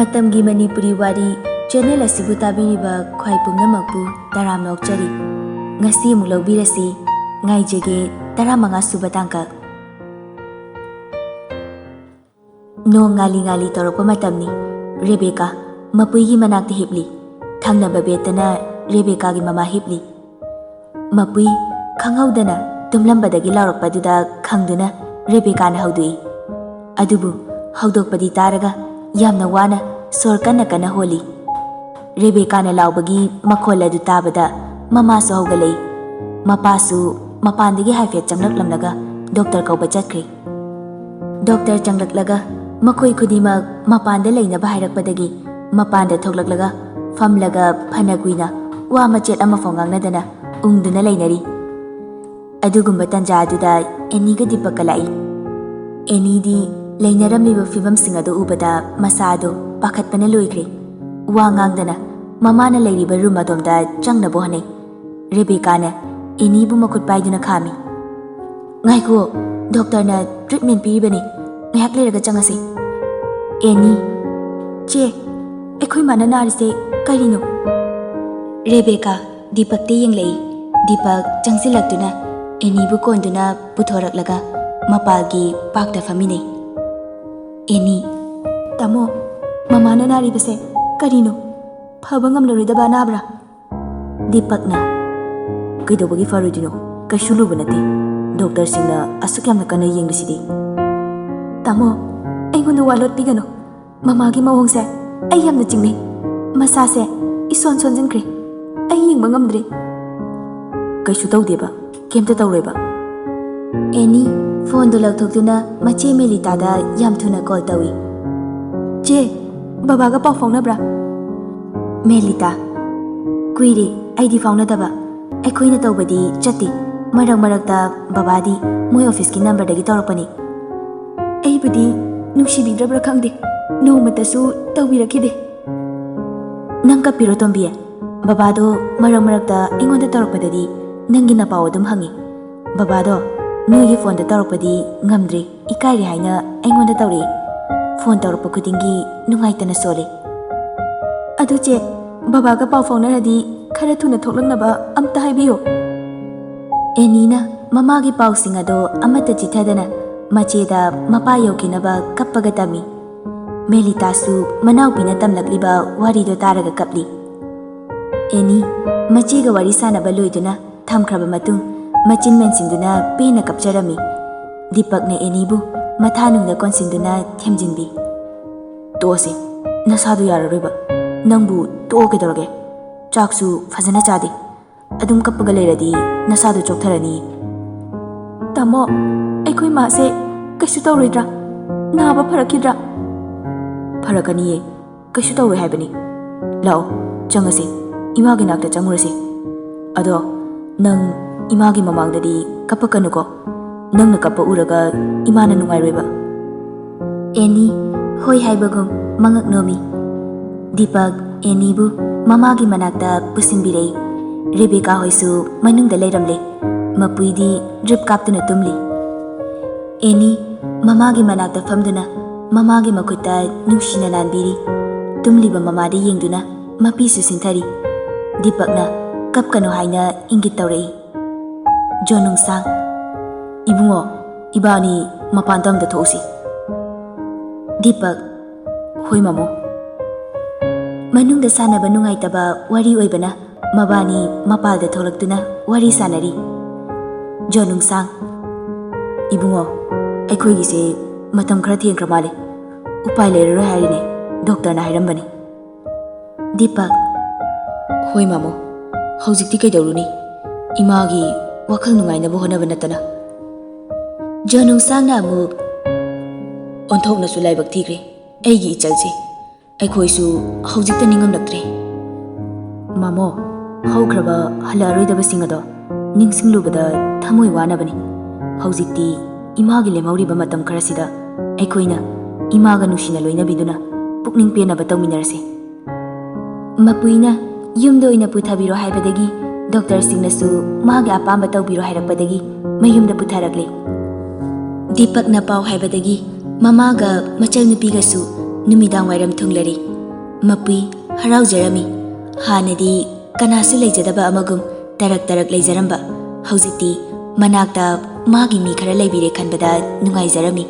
ꯃꯇꯝꯒꯤ ꯃꯅꯤꯄꯨꯔꯤ ꯋꯥꯔꯤ ꯆꯦꯅꯦꯜ ꯑꯁꯤꯕꯨ ꯇꯥꯕꯤꯔꯤꯕ ꯈ꯭ꯋꯥꯏ ꯄꯨꯝꯅꯃꯛꯄꯨ ꯇꯔꯥꯝꯅ ꯑꯣꯛꯆꯔꯤ꯫ ꯉꯁꯤ ꯑꯃꯨꯛ ꯂꯧꯕꯤꯔꯁꯤ ꯉꯥꯏꯖꯒꯦ 15 ꯁꯨꯕ ꯇꯥꯡꯀꯛ꯫ ꯅꯣꯡ ꯉꯥꯂꯤ ꯉꯥꯂꯤ ꯇꯧꯔꯛꯄ ꯃꯇꯝꯅꯤ꯫ ꯔꯦꯕꯦꯀꯥ ꯃꯄꯨꯏꯒꯤ ꯃꯅꯥꯛꯇ ꯍꯤꯞꯂꯤ꯫ ꯊꯪꯅꯕ ꯕꯦꯠꯇꯅ ꯔꯦꯕꯦꯀꯥꯒꯤ ꯃꯃꯥ ꯍꯤꯞꯂꯤ꯫ ꯃꯄꯨꯏ ꯈꯪꯍꯧꯗꯅ ꯇꯨꯝꯂꯝꯕꯗꯒꯤ ꯂꯥꯎꯔꯛꯄꯗꯨꯗ ꯈꯪꯗꯨꯅ ꯔꯦꯕꯦꯀꯥꯅ ꯍꯧꯗꯣꯛꯏ꯫ ꯑꯗꯨꯕꯨ ꯍꯧꯗꯣꯛꯄꯗꯤ ꯇꯥꯔꯒ ꯌꯥꯝꯅ ꯋꯥꯅ ꯁꯣꯔ ꯀꯟꯅ ꯀꯟꯅ ꯍꯣꯜꯂꯤ꯫ ꯔꯦꯕꯦꯀꯥꯅ ꯂꯥꯎꯕꯒꯤ ꯃꯈꯣꯜ ꯑꯗꯨ ꯇꯥꯕꯗ ꯃꯃꯥꯁꯨ ꯍꯧꯒꯠꯂꯛꯏ꯫ ꯃꯄꯥꯁꯨ ꯃꯄꯥꯟꯗꯒꯤ ꯍꯥꯏꯐꯦꯠ ꯆꯪꯂꯛꯂꯝꯂꯒ ꯗꯣꯛꯇꯔ ꯀꯧꯕ ꯆꯠꯈ꯭ꯔꯦ꯫ ꯗꯣꯛꯇꯔ ꯆꯪꯂꯛꯂꯒ ꯃꯈꯣꯏ ꯈꯨꯗꯤꯡꯃꯛ ꯃꯄꯥꯟꯗ ꯂꯩꯅꯕ ꯍꯥꯏꯔꯛꯄꯗꯒꯤ ꯃꯄꯥꯟꯗ ꯊꯣꯛꯂꯛꯂꯒ ꯐꯝꯂꯒ ꯐꯅ ꯀꯨꯏꯅ ꯋꯥ ꯃꯆꯦꯠ ꯑꯃꯐꯥꯎ ꯉꯥꯡꯅꯗꯅ ꯎꯪꯗꯨꯅ ꯂꯩꯅꯔꯤ꯫ ꯑꯗꯨꯒꯨꯝꯕ ꯇꯟꯖꯥ ꯑꯗꯨꯗ ꯑꯦꯅꯤꯒ ꯗꯤꯄꯛꯀ ꯂꯥꯛꯏ꯫ ꯑꯦꯅꯤꯗꯤ ꯂꯩꯅꯔꯝꯂꯤꯕ ꯐꯤꯕꯝꯁꯤꯡ ꯑꯗꯨ ꯎꯕꯗ ꯃꯁꯥꯗꯣ ꯄꯥꯈꯠꯄꯅ ꯂꯣꯏꯈ꯭ꯔꯦ꯫ ꯋꯥ ꯉꯥꯡꯗꯅ ꯃꯃꯥꯅ ꯂꯩꯔꯤꯕ ꯔꯨꯝ ꯑꯗꯣꯝꯗ ꯆꯪꯅꯕ ꯍꯣꯠꯅꯩ꯫ ꯔꯦꯕꯦꯀꯥꯅ ꯑꯦꯅꯤꯕꯨ ꯃꯈꯨꯠ ꯄꯥꯏꯗꯨꯅ ꯈꯥꯝꯃꯤ꯫ ꯉꯥꯏꯈꯣ, ꯗꯣꯛꯇꯔꯅ ꯇ꯭ꯔꯤꯠꯃꯦꯟ ꯄꯤꯔꯤꯕꯅꯤ, ꯉꯥꯏꯍꯥꯛ ꯂꯩꯔꯒ ꯆꯪꯉꯁꯤ꯫ ꯑꯦꯅꯤ: ꯆꯦ, ꯑꯩꯈꯣꯏ ꯃꯥꯅ ꯅꯥꯔꯤꯁꯦ ꯀꯔꯤꯅꯣ? ꯔꯦꯕꯦꯀꯥ ꯗꯤꯄꯛꯇ ꯌꯦꯡꯂꯛꯏ꯫ ꯗꯤꯄꯛ ꯆꯪꯁꯤꯜꯂꯛꯇꯨꯅ ꯑꯦꯅꯤꯕꯨ ꯀꯣꯟꯗꯨꯅ ꯄꯨꯊꯣꯔꯛꯂꯒ ꯃꯄꯥꯜꯒꯤ ꯄꯥꯛꯇ ꯐꯝꯃꯤꯟꯅꯩ꯫ ꯑꯦꯅꯤ: ꯇꯥꯃꯣ, ꯃꯃꯥꯅ ꯅꯥꯔꯤꯕꯁꯦ ꯀꯔꯤꯅꯣ? ꯐꯕ ꯉꯝꯂꯔꯣꯏꯗꯕ ꯑꯅꯥꯕꯔꯥ? ꯗꯤꯄꯛꯅ: ꯀꯩꯗꯧꯕꯒꯤ ꯐꯔꯣꯏꯗꯣꯏꯅꯣ? ꯀꯩꯁꯨ ꯂꯨꯕ ꯅꯠꯇꯦ꯫ ꯗꯣꯛꯇꯔꯁꯤꯡꯅ ꯑꯁꯨꯛ ꯌꯥꯝꯅ ꯀꯟꯅ ꯌꯦꯡꯂꯤꯁꯤꯗꯤ꯫ ꯇꯥꯃꯣ, ꯑꯩꯉꯣꯟꯗ ꯋꯥ ꯂꯣꯠꯄꯤꯒꯅꯨ꯫ ꯃꯃꯥꯒꯤ ꯃꯑꯣꯡꯁꯦ ꯑꯩ ꯌꯥꯝꯅ ꯆꯤꯡꯅꯩ꯫ ꯃꯁꯥꯁꯦ ꯏꯁꯣꯟ ꯁꯣꯟꯖꯤꯟꯈ꯭ꯔꯦ꯫ ꯑꯩ ꯌꯦꯡꯕ ꯉꯝꯗ꯭ꯔꯦ꯫ ꯀꯩꯁꯨ ꯇꯧꯗꯦꯕ, ꯀꯩꯝꯇ ꯇꯧꯔꯣꯏꯕ꯫ ꯑꯦꯅꯤ ꯐꯣꯟꯗꯨ ꯂꯧꯊꯣꯛꯇꯨꯅ ꯃꯆꯦ ꯃꯦꯂꯤꯇꯥꯗ ꯌꯥꯝ ꯊꯨꯅ ꯀꯣꯜ ꯇꯧꯏ꯫ ꯆꯦ, ꯕꯕꯥꯒ ꯄꯥꯎ ꯐꯥꯎꯅꯕ꯭ꯔꯥ? ꯃꯦꯂꯤꯇꯥ: ꯀꯨꯏꯔꯦ ꯑꯩꯗꯤ ꯐꯥꯎꯅꯗꯕ꯫ ꯑꯩꯈꯣꯏꯅ ꯇꯧꯕꯗꯤ ꯆꯠꯇꯦ꯫ ꯃꯔꯛ ꯃꯔꯛꯇ ꯕꯕꯥꯗꯤ ꯃꯣꯏ ꯑꯣꯐꯤꯁꯀꯤ ꯅꯝꯕꯔꯗꯒꯤ ꯇꯧꯔꯛꯄꯅꯤ꯫ ꯑꯩꯕꯨꯗꯤ ꯅꯨꯡꯁꯤꯕꯤꯗ꯭ꯔꯕ꯭ꯔꯥ ꯈꯪꯗꯦ, ꯅꯣꯡꯃꯇꯁꯨ ꯇꯧꯕꯤꯔꯛꯈꯤꯗꯦ꯫ ꯅꯪ ꯀꯞꯄꯤꯔꯣ ꯇꯣꯝꯕꯤ? ꯕꯕꯥꯗꯣ ꯃꯔꯛ ꯃꯔꯛꯇ ꯑꯩꯉꯣꯟꯗ ꯇꯧꯔꯛꯄꯗꯗꯤ ꯅꯪꯒꯤ ꯅꯄꯥꯎ ꯑꯗꯨꯝ ꯍꯪꯉꯤ꯫ ꯕꯕꯥꯗꯣ ꯅꯣꯏꯒꯤ ꯐꯣꯟꯗ ꯇꯧꯔꯛꯄꯗꯤ ꯉꯝꯗ꯭ꯔꯦ, ꯏꯀꯥꯏꯔꯦ ꯍꯥꯏꯅ ꯑꯩꯉꯣꯟꯗ ꯇꯧꯔꯛꯏ꯫ ꯐꯣꯟ ꯇꯧꯔꯛꯄ ꯈꯨꯗꯤꯡꯒꯤ ꯅꯨꯡꯉꯥꯏꯇꯅ ꯁꯣꯜꯂꯤ꯫ ꯑꯗꯨ ꯆꯦ, ꯕꯕꯥꯒ ꯄꯥꯎ ꯐꯥꯎꯅꯔꯗꯤ ꯈꯔ ꯊꯨꯅ ꯊꯣꯛꯂꯛꯅꯕ ꯑꯝꯇ ꯍꯥꯏꯕꯤꯌꯣ꯫ ꯑꯦꯅꯤꯅ ꯃꯃꯥꯒꯤ ꯄꯥꯎꯁꯤꯡ ꯑꯗꯣ ꯑꯃꯠꯇ ꯆꯤꯊꯗꯅ ꯃꯆꯦꯗ ꯃꯄꯥ ꯌꯧꯈꯤꯅꯕ ꯀꯞꯄꯒ ꯇꯝꯃꯤ꯫ ꯃꯦꯂꯤꯇꯥꯁꯨ ꯃꯅꯥꯎꯄꯤꯅ ꯇꯝꯂꯛꯂꯤꯕ ꯋꯥꯔꯤꯗꯣ ꯇꯥꯔꯒ ꯀꯞꯂꯤ꯫ ꯑꯦꯅꯤ ꯃꯆꯦꯒ ꯋꯥꯔꯤ ꯁꯥꯟꯅꯕ ꯂꯣꯏꯗꯨꯅ ꯊꯝꯈ꯭ꯔꯕ ꯃꯇꯨꯡ ꯃꯆꯤꯟ ꯃꯦꯟꯁꯤꯟꯗꯨꯅ ꯄꯦꯟꯅ ꯀꯞꯆꯔꯝꯃꯤ꯫ ꯗꯤꯄꯛꯅ ꯑꯦꯅꯤꯕꯨ ꯃꯊꯥꯅꯨꯡꯗ ꯀꯣꯟꯁꯤꯟꯗꯨꯅ ꯊꯦꯝꯖꯤꯟꯕꯤ꯫ ꯇꯣꯛꯑꯁꯤ, ꯅꯁꯥꯗꯣ ꯌꯥꯔꯔꯣꯏꯕ꯫ ꯅꯪꯕꯨ ꯇꯣꯛꯑꯣ ꯀꯩꯗꯧꯔꯒꯦ? ꯆꯥꯛꯁꯨ ꯐꯖꯅ ꯆꯥꯗꯦ꯫ ꯑꯗꯨꯝ ꯀꯞꯄꯒ ꯂꯩꯔꯗꯤ ꯅꯁꯥꯗꯣ ꯆꯣꯛꯊꯔꯅꯤ꯫ ꯇꯥꯃꯣ, ꯑꯩꯈꯣই ꯃꯥꯁꯦ ꯀꯩꯁꯨ ꯇꯧꯔꯣꯏꯗ꯭ꯔꯥ? ꯅꯥꯕ ꯐꯔꯛꯈꯤꯗ꯭ꯔꯥ? ꯐꯔꯛꯀꯅꯤꯌꯦ, ꯀꯩꯁꯨ ꯇꯧꯔꯣꯏ ꯍꯥꯏꯕꯅꯤ꯫ ꯂꯥꯛꯑꯣ, ꯆꯪꯉꯁꯤ, ꯏꯃꯥꯒꯤ ꯅꯥꯛꯇ ꯆꯪꯉꯨꯔꯁꯤ꯫ ꯑꯗꯣ ꯅꯪ ꯏꯃꯥꯒꯤ ꯃꯃꯥꯡꯗꯗꯤ ꯀꯞꯄꯛꯀꯅꯨꯀꯣ꯫ ꯅꯪꯅ ꯀꯞꯄ ꯎꯔꯒ ꯏꯃꯥꯅ ꯅꯨꯡꯉꯥꯏꯔꯣꯏꯕ꯫ ꯑꯦꯅꯤ ꯍꯣꯏ ꯍꯥꯏꯕꯒꯨꯝ ꯃꯉꯛ ꯅꯣꯝꯃꯤ꯫ ꯗꯤꯄꯛ ꯑꯦꯅꯤꯕꯨ ꯃꯃꯥꯒꯤ ꯃꯅꯥꯛꯇ ꯄꯨꯁꯤꯟꯕꯤꯔꯛꯏ꯫ ꯔꯦꯕꯦꯀꯥ ꯍꯣꯏꯁꯨ ꯃꯅꯨꯡꯗ ꯂꯩꯔꯝꯂꯦ꯫ ꯃꯄꯨꯏꯗꯤ ꯗ꯭ꯔꯤꯞ ꯀꯥꯞꯇꯨꯅ ꯇꯨꯝꯂꯤ꯫ ꯑꯦꯅꯤ ꯃꯃꯥꯒꯤ ꯃꯅꯥꯛꯇ ꯐꯝꯗꯨꯅ ꯃꯃꯥꯒꯤ ꯃꯈꯨꯠꯇ ꯅꯨꯡꯁꯤꯅ ꯅꯥꯟꯕꯤꯔꯤ꯫ ꯇꯨꯝꯂꯤꯕ ꯃꯃꯥꯗ ꯌꯦꯡꯗꯨꯅ ꯃꯄꯤꯁꯨ ꯁꯤꯟꯊꯔꯤ꯫ ꯗꯤꯄꯛꯅ ꯀꯞꯀꯅꯨ ꯍꯥꯏꯅ ꯏꯪꯒꯤꯠ ꯇꯧꯔꯛꯏ꯫ ꯖꯣꯅꯨꯡꯁꯥꯡ: ꯏꯕꯨꯡꯉꯣ, ꯏꯕꯥꯅꯤ ꯃꯄꯥꯟꯗ ꯑꯝꯇ ꯊꯣꯛꯎꯁꯤ꯫ ꯗꯤꯄꯛ: ꯍꯣꯏ ꯃꯃꯣ꯫ ꯃꯅꯨꯡꯗ ꯁꯥꯟꯅꯕ ꯅꯨꯡꯉꯥꯏꯇꯕ ꯋꯥꯔꯤ ꯑꯣꯏꯕꯅ ꯃꯕꯥꯅꯤ ꯃꯄꯥꯜꯗ ꯊꯣꯛꯂꯛꯇꯨꯅ ꯋꯥꯔꯤ ꯁꯥꯟꯅꯔꯤ꯫ ꯖꯣꯅꯨꯡꯁꯥꯡ: ꯏꯕꯨꯡꯉꯣ, ꯑꯩꯈꯣꯏꯒꯤꯁꯦ ꯃꯇꯝ ꯈꯔ ꯊꯦꯡꯈ꯭ꯔ ꯃꯥꯜꯂꯦ꯫ ꯎꯄꯥꯏ ꯂꯩꯔꯔꯣꯏ ꯍꯥꯏꯔꯤꯅꯦ, ꯗꯣꯛꯇꯔꯅ ꯍꯥꯏꯔꯝꯕꯅꯤ꯫ ꯗꯤꯄꯛ: ꯍꯣꯏ ꯃꯃꯣ, ꯍꯧꯖꯤꯛꯇꯤ ꯀꯩꯗꯧꯔꯨꯅꯤ? ꯏꯃꯥꯒꯤ ꯋꯥꯈꯜ ꯅꯨꯡꯉꯥꯏꯅꯕ ꯍꯣꯠꯅꯕ ꯅꯠꯇꯅ꯫ ꯖꯣꯅꯨꯡꯁꯥꯡꯅ ꯑꯃꯨꯛ: ꯑꯣꯟꯊꯣꯛꯅꯁꯨ ꯂꯥꯏꯕꯛ ꯊꯤꯈ꯭ꯔꯦ ꯑꯩꯒꯤ ꯏꯆꯜꯁꯦ꯫ ꯑꯩꯈꯣꯏꯁꯨ ꯍꯧꯖꯤꯛꯇ ꯅꯤꯡꯉꯝꯂꯛꯇ꯭ꯔꯦ꯫ ꯃꯃꯣ, ꯍꯧꯈ꯭ꯔꯕ ꯍꯜꯂꯛꯑꯔꯣꯏꯗꯕꯁꯤꯡ ꯑꯗꯣ ꯅꯤꯡꯁꯤꯡꯂꯨꯕꯗ ꯊꯃꯣꯏ ꯋꯥꯅꯕꯅꯤ꯫ ꯍꯧꯖꯤꯛꯇꯤ ꯏꯃꯥꯒꯤ ꯂꯦꯝꯍꯧꯔꯤꯕ ꯃꯇꯝ ꯈꯔꯁꯤꯗ ꯑꯩꯈꯣꯏꯅ ꯏꯃꯥꯒ ꯅꯨꯡꯁꯤꯅ ꯂꯣꯏꯅꯕꯤꯗꯨꯅ ꯄꯨꯛꯅꯤꯡ ꯄꯦꯟꯅꯕ ꯇꯧꯃꯤꯟꯅꯔꯁꯤ꯫ ꯃꯄꯨꯏꯅ ꯌꯨꯝꯗ ꯑꯣꯏꯅ ꯄꯨꯊꯕꯤꯔꯣ ꯍꯥꯏꯕꯗꯒꯤ ꯗꯣꯛꯇꯔꯁꯤꯡꯅꯁꯨ ꯃꯥꯒꯤ ꯑꯄꯥꯝꯕ ꯇꯧꯕꯤꯔꯣ ꯍꯥꯏꯔꯛꯄꯗꯒꯤ ꯃꯌꯨꯝꯗ ꯄꯨꯊꯔꯛꯂꯦ꯫ ꯗꯤꯄꯛꯅ ꯄꯥꯎ ꯍꯥꯏꯕꯗꯒꯤ ꯃꯃꯥꯒ ꯃꯆꯜꯅꯨꯄꯤꯒꯁꯨ ꯅꯨꯃꯤꯗꯥꯡ ꯋꯥꯏꯔꯝ ꯊꯨꯡꯂꯔꯤ꯫ ꯃꯄꯨꯏ ꯍꯔꯥꯎꯖꯔꯝꯃꯤ꯫ ꯍꯥꯟꯅꯗꯤ ꯀꯅꯥꯁꯨ ꯂꯩꯖꯗꯕ ꯑꯃꯒꯨꯝ ꯇꯔꯛ ꯂꯩꯖꯔꯝꯕ, ꯍꯧꯖꯤꯛꯇꯤ ꯃꯅꯥꯛꯇ ꯃꯥꯒꯤ ꯃꯤ ꯈꯔ ꯂꯩꯕꯤꯔꯦ ꯈꯟꯕꯗ ꯅꯨꯡꯉꯥꯏꯖꯔꯝꯃꯤ꯫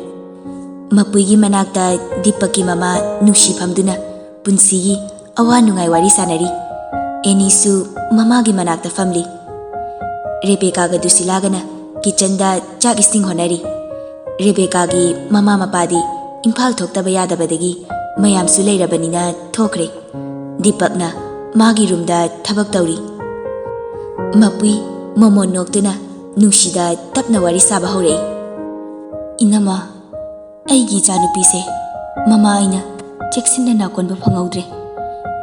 ꯃꯄꯨꯏꯒꯤ ꯃꯅꯥꯛꯇ ꯗꯤꯄꯛꯀꯤ ꯃꯃꯥ ꯅꯨꯡꯁꯤ ꯐꯝꯗꯨꯅ ꯄꯨꯟꯁꯤꯒꯤ ꯑꯋꯥ ꯅꯨꯡꯉꯥꯏ ꯋꯥꯔꯤ ꯁꯥꯟꯅꯔꯤ꯫ ꯑꯦꯅꯤꯁꯨ ꯃꯃꯥꯒꯤ ꯃꯅꯥꯛꯇ ꯐꯝꯂꯤ꯫ ꯔꯦꯕꯦꯀꯥꯒ ꯗꯨꯁꯤꯂꯥꯒꯅ ꯀꯤꯆꯟꯗ ꯆꯥꯛ ꯏꯁꯤꯡ ꯍꯣꯠꯅꯔꯤ꯫ ꯔꯦꯕꯦꯀꯥꯒꯤ ꯃꯃꯥ ꯃꯄꯥꯗꯤ ꯏꯝꯐꯥꯜ ꯊꯣꯛꯇꯕ ꯌꯥꯗꯕꯗꯒꯤ ꯃꯌꯥꯝꯁꯨ ꯂꯩꯔꯕꯅꯤꯅ ꯊꯣꯛꯈ꯭ꯔꯦ꯫ ꯗꯤꯄꯛꯅ ꯃꯥꯒꯤ ꯔꯨꯝꯗ ꯊꯕꯛ ꯇꯧꯔꯤ꯫ ꯃꯄꯨꯏ ꯃꯣꯃꯣꯟ ꯅꯣꯛꯇꯨꯅ ꯅꯨꯡꯁꯤꯗ ꯇꯞꯅ ꯋꯥꯔꯤ ꯁꯥꯕ ꯍꯧꯔꯛꯏ꯫ ꯏꯅꯝꯃ, ꯑꯩꯒꯤ ꯏꯆꯥꯅꯨꯄꯤꯁꯦ ꯃꯃꯥ ꯑꯩꯅ ꯆꯦꯛꯁꯤꯟꯅ ꯅꯥꯀꯣꯟꯕ ꯐꯪꯍꯧꯗ꯭ꯔꯦ꯫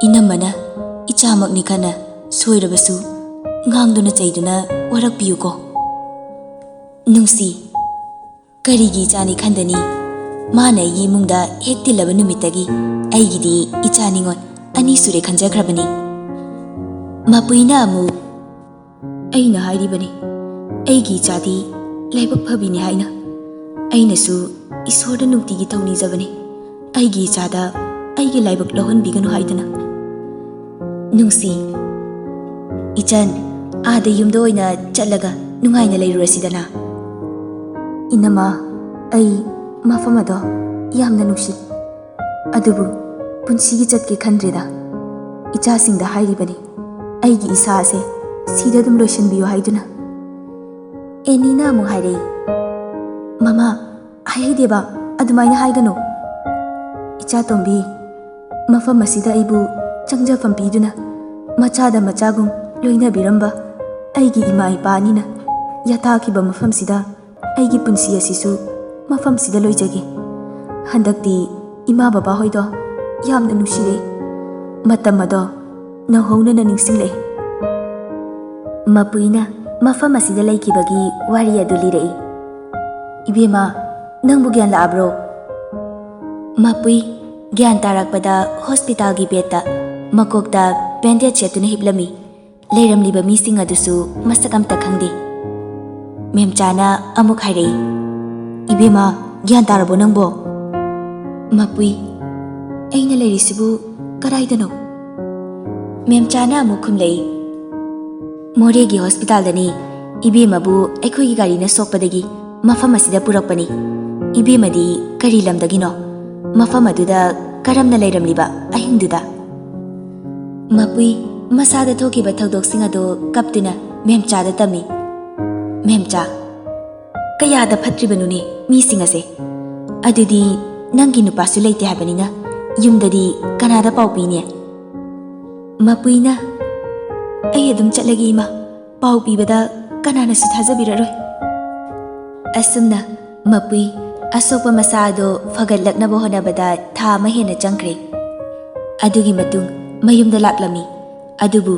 ꯏꯅꯝꯃꯅ ꯏꯆꯥꯃꯛꯅꯤ ꯈꯟꯅ ꯁꯣꯏꯔꯕꯁꯨ ꯉꯥꯡꯗꯨꯅ ꯆꯩꯗꯨꯅ ꯋꯥꯔꯛꯄꯤꯌꯨꯀꯣ꯫ ꯅꯨꯡꯁꯤ, ꯀꯔꯤꯒꯤ ꯏꯆꯥꯅꯤ ꯈꯟꯗꯅꯤ? ꯃꯥꯅ ꯑꯩꯒꯤ ꯏꯃꯨꯡꯗ ꯍꯦꯛ ꯇꯤꯜꯂꯕ ꯅꯨꯃꯤꯠꯇꯒꯤ ꯑꯩꯒꯤꯗꯤ ꯏꯆꯥꯅꯤꯉꯣꯜ 2 ꯁꯨꯔꯦ ꯈꯟꯖꯈ꯭ꯔꯕꯅꯤ꯫ ꯃꯄꯨꯏꯅ ꯑꯃꯨꯛ ꯑꯩꯅ ꯍꯥꯏꯔꯤꯕꯅꯤ, ꯑꯩꯒꯤ ꯏꯆꯥꯗꯤ ꯂꯥꯏꯕꯛ ꯐꯕꯤꯅꯤ ꯍꯥꯏꯅ꯫ ꯑꯩꯅꯁꯨ ꯏꯁꯣꯔꯗ ꯅꯨꯡꯇꯤꯒꯤ ꯊꯧꯅꯤꯖꯕꯅꯤ, ꯑꯩꯒꯤ ꯏꯆꯥꯗ ꯑꯩꯒꯤ ꯂꯥꯏꯕꯛ ꯂꯧꯍꯟꯕꯤꯒꯅꯨ ꯍꯥꯏꯗꯨꯅ꯫ ꯅꯨꯡꯁꯤ, ꯏꯆꯟ, ꯑꯥꯗ ꯌꯨꯝꯗ ꯑꯣꯏꯅ ꯆꯠꯂꯒ ꯅꯨꯡꯉꯥꯏꯅ ꯂꯩꯔꯨꯔꯁꯤꯗꯅ꯫ ꯏꯅꯝꯃ, ꯑꯩ ꯃꯐꯝ ꯑꯗꯣ ꯌꯥꯝꯅ ꯅꯨꯡꯁꯤ, ꯑꯗꯨꯕꯨ ꯄꯨꯟꯁꯤꯒꯤ ꯆꯠꯀꯦ ꯈꯟꯗ꯭ꯔꯦꯗ꯫ ꯏꯆꯥꯁꯤꯡꯗ ꯍꯥꯏꯔꯤꯕꯅꯤ, ꯑꯩꯒꯤ ꯏꯁꯥꯁꯦ ꯁꯤꯗ ꯑꯗꯨꯝ ꯂꯣꯏꯁꯤꯟꯕꯤꯌꯨ ꯍꯥꯏꯗꯨꯅ꯫ ꯑꯦꯅꯤꯅ ꯑꯃꯨꯛ ꯍꯥꯏꯔꯛꯏ, ꯃꯃꯥ, ꯍꯥꯏꯍꯩꯗꯦꯕ, ꯑꯗꯨꯃꯥꯏꯅ ꯍꯥꯏꯒꯅꯨ꯫ ꯏꯆꯥꯇꯣꯝꯕꯤ, ꯃꯐꯝ ꯑꯁꯤꯗ ꯑꯩꯕꯨ ꯆꯪꯖꯐꯝ ꯄꯤꯗꯨꯅ ꯃꯆꯥꯗ ꯃꯆꯥꯒꯨꯝ ꯂꯣꯏꯅꯕꯤꯔꯝꯕ ꯑꯩꯒꯤ ꯏꯃꯥ ꯏꯄꯥ ꯑꯅꯤꯅ ꯌꯥꯇꯥꯈꯤꯕ ꯃꯐꯝꯁꯤꯗ ꯑꯩꯒꯤ ꯄꯨꯟꯁꯤ ꯑꯁꯤꯁꯨ ꯃꯐꯝꯁꯤꯗ ꯂꯣꯏꯖꯒꯦ꯫ ꯍꯟꯗꯛꯇꯤ ꯏꯃꯥ ꯕꯕꯥ ꯍꯣꯏꯗꯣ ꯌꯥꯝꯅ ꯅꯨꯡꯁꯤꯔꯦ꯫ ꯃꯇꯝ ꯑꯗꯣ ꯅꯧꯍꯧꯅꯅ ꯅꯤꯡꯁꯤꯡꯂꯛꯏ꯫ ꯃꯄꯨꯏꯅ ꯃꯐꯝ ꯑꯁꯤꯗ ꯂꯩꯈꯤꯕꯒꯤ ꯋꯥꯔꯤ ꯑꯗꯨ ꯂꯤꯔꯛꯏ꯫ ꯏꯕꯦꯝꯃ, ꯅꯪꯕꯨ ꯒ꯭ꯌꯥꯟ ꯂꯥꯛꯑꯕ꯭ꯔꯣ? ꯃꯄꯨꯏ ꯒ꯭ꯌꯥꯟ ꯇꯥꯔꯛꯄꯗ ꯍꯣꯁꯄꯤꯇꯥꯜꯒꯤ ꯕꯦꯗꯇ ꯃꯀꯣꯛꯇ ꯕꯦꯟꯗꯦꯖ ꯁꯦꯠꯇꯨꯅ ꯍꯤꯞꯂꯝꯃꯤ꯫ ꯂꯩꯔꯝꯂꯤꯕ ꯃꯤꯁꯤꯡ ꯑꯗꯨꯁꯨ ꯃꯁꯛ ꯑꯝꯇ ꯈꯪꯗꯦ꯫ ꯃꯦꯝꯆꯥꯅ ꯑꯃꯨꯛ ꯍꯥꯏꯔꯛꯏ, ꯏꯕꯦꯝꯃ, ꯒ꯭ꯌꯥꯟ ꯇꯥꯔꯕꯣ ꯅꯪꯕꯣ? ꯃꯄꯨꯏ, ꯑꯩꯅ ꯂꯩꯔꯤꯁꯤꯕꯨ ꯀꯔꯥꯏꯗꯅꯣ? ꯃꯦꯝꯆꯥꯅ ꯑꯃꯨꯛ ꯈꯨꯝꯂꯛꯏ, ꯃꯣꯔꯦꯒꯤ ꯍꯣꯁꯄꯤꯇꯥꯜꯗꯅꯤ꯫ ꯏꯕꯦꯝꯃꯕꯨ ꯑꯩꯈꯣꯏꯒꯤ ꯒꯥꯔꯤꯅ ꯁꯣꯛꯄꯗꯒꯤ ꯃꯐꯝ ꯑꯁꯤꯗ ꯄꯨꯔꯛꯄꯅꯤ꯫ ꯏꯕꯦꯝꯃꯗꯤ ꯀꯔꯤ ꯂꯝꯗꯒꯤꯅꯣ? ꯃꯐꯝ ꯑꯗꯨꯗ ꯀꯔꯝꯅ ꯂꯩꯔꯝꯂꯤꯕ ꯑꯍꯤꯡꯗꯨꯗ? ꯃꯄꯨꯏ ꯃꯁꯥꯗ ꯊꯣꯛꯈꯤꯕ ꯊꯧꯗꯣꯛꯁꯤꯡ ꯑꯗꯨ ꯀꯞꯇꯨꯅ ꯃꯦꯝꯆꯥꯗ ꯇꯝꯃꯤ꯫ ꯃꯦꯝꯆꯥ, ꯀꯌꯥꯗ ꯐꯠꯇ꯭ꯔꯤꯕꯅꯣꯅꯦ ꯃꯤꯁꯤꯡ ꯑꯁꯦ? ꯑꯗꯨꯗꯤ ꯅꯪꯒꯤ ꯅꯨꯄꯥꯁꯨ ꯂꯩꯇꯦ ꯍꯥꯏꯕꯅꯤꯅ ꯌꯨꯝꯗꯗꯤ ꯀꯅꯥꯗ ꯄꯥꯎ ꯄꯤꯅꯦ? ꯃꯄꯨꯏꯅ ꯑꯩ ꯑꯗꯨꯝ ꯆꯠꯂꯒꯦ ꯏꯃꯥ, ꯄꯥꯎ ꯄꯤꯕꯗ ꯀꯅꯥꯅꯁꯨ ꯊꯥꯖꯕꯤꯔꯔꯣꯏ꯫ ꯑꯁꯨꯝꯅ ꯃꯄꯨꯏ ꯑꯁꯣꯛꯄ ꯃꯁꯥ ꯑꯗꯨ ꯐꯒꯠꯂꯛꯅꯕ ꯍꯣꯠꯅꯕꯗ ꯊꯥ ꯑꯃ ꯍꯦꯟꯅ ꯆꯪꯈ꯭ꯔꯦ꯫ ꯑꯗꯨꯒꯤ ꯃꯇꯨꯡ ꯃꯌꯨꯝꯗ ꯂꯥꯛꯂꯝꯃꯤ꯫ ꯑꯗꯨꯕꯨ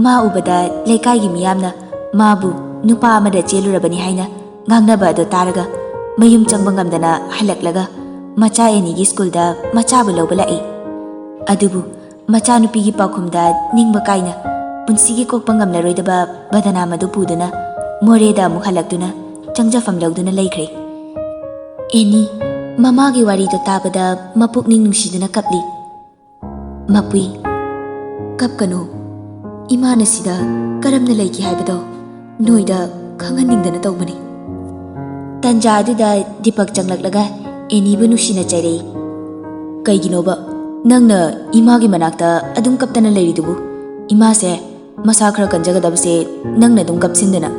ꯃꯥ ꯎꯕꯗ ꯂꯩꯀꯥꯏꯒꯤ ミꯌꯥꯝꯅ ꯃꯥꯕꯨ ꯅꯨꯄꯥ ꯑꯃꯗ ꯆꯦꯜꯂꯨꯔꯕꯅꯤ ꯍꯥꯏꯅ ꯉꯥꯡꯅꯕ ꯑꯗꯨ ꯇꯥꯔꯒ ꯃꯌꯨꯝ ꯆꯪꯕ ꯉꯝꯗꯅ ꯍꯜꯂꯛꯂꯒ ꯃꯆꯥ ꯑꯦꯅꯤꯒꯤ ꯁ꯭ꯀꯨꯜꯗ ꯃꯆꯥꯕꯨ ꯂꯧꯕ ꯂꯥꯛꯏ꯫ ꯑꯗꯨꯕꯨ ꯃꯆꯥꯅꯨꯄꯤꯒꯤ ꯄꯥꯎꯈꯨꯝꯗ ꯅꯤꯡꯕ ꯀꯥꯏꯅ ꯄꯨꯟꯁꯤꯒꯤ ꯀꯣꯛꯄ ꯉꯝꯂꯔꯣꯏꯗꯕ ꯕꯗꯅꯥꯝ ꯑꯗꯨ ꯄꯨꯗꯨꯅ ꯃꯣꯔꯦꯗ ꯑꯃꯨꯛ ꯍꯜꯂꯛꯇꯨꯅ ꯆꯪꯖꯐꯝ ꯂꯧꯗꯨꯅ ꯂꯩꯈ꯭ꯔꯦ꯫ ꯑꯦꯅꯤ ꯃꯃꯥꯒꯤ ꯋꯥꯔꯤꯗꯣ ꯇꯥꯕꯗ ꯃꯄꯨꯛꯅꯤꯡ ꯅꯨꯡꯁꯤꯗꯨꯅ ꯀꯞꯂꯤ꯫ ꯃꯄꯨꯏ, ꯀꯞꯀꯅꯨ, ꯏꯃꯥꯅ ꯁꯤꯗ ꯀꯔꯝꯅ ꯂꯩꯈꯤ ꯍꯥꯏꯕꯗꯣ ꯅꯣꯏꯗ ꯈꯪꯍꯟꯅꯤꯡꯗꯅ ꯇꯧꯕꯅꯤ꯫ ꯇꯟꯖꯥ ꯑꯗꯨꯗ ꯗꯤꯄꯛ ꯆꯪꯂꯛꯂꯒ ꯑꯦꯅꯤꯕꯨ ꯅꯨꯡꯁꯤꯅ ꯆꯩꯔꯛꯏ꯫ ꯀꯩꯒꯤꯅꯣꯕ ꯅꯪꯅ ꯏꯃꯥꯒꯤ ꯃꯅꯥꯛꯇ ꯑꯗꯨꯝ ꯀꯞꯇꯅ ꯂꯩꯔꯤꯗꯨꯕꯨ? ꯏꯃꯥꯁꯦ ꯃꯁꯥ ꯈꯔ ꯀꯟꯖꯒꯗꯕꯁꯦ ꯅꯪꯅ ꯑꯗꯨꯝ ꯀꯞꯁꯤꯟꯗꯅ꯫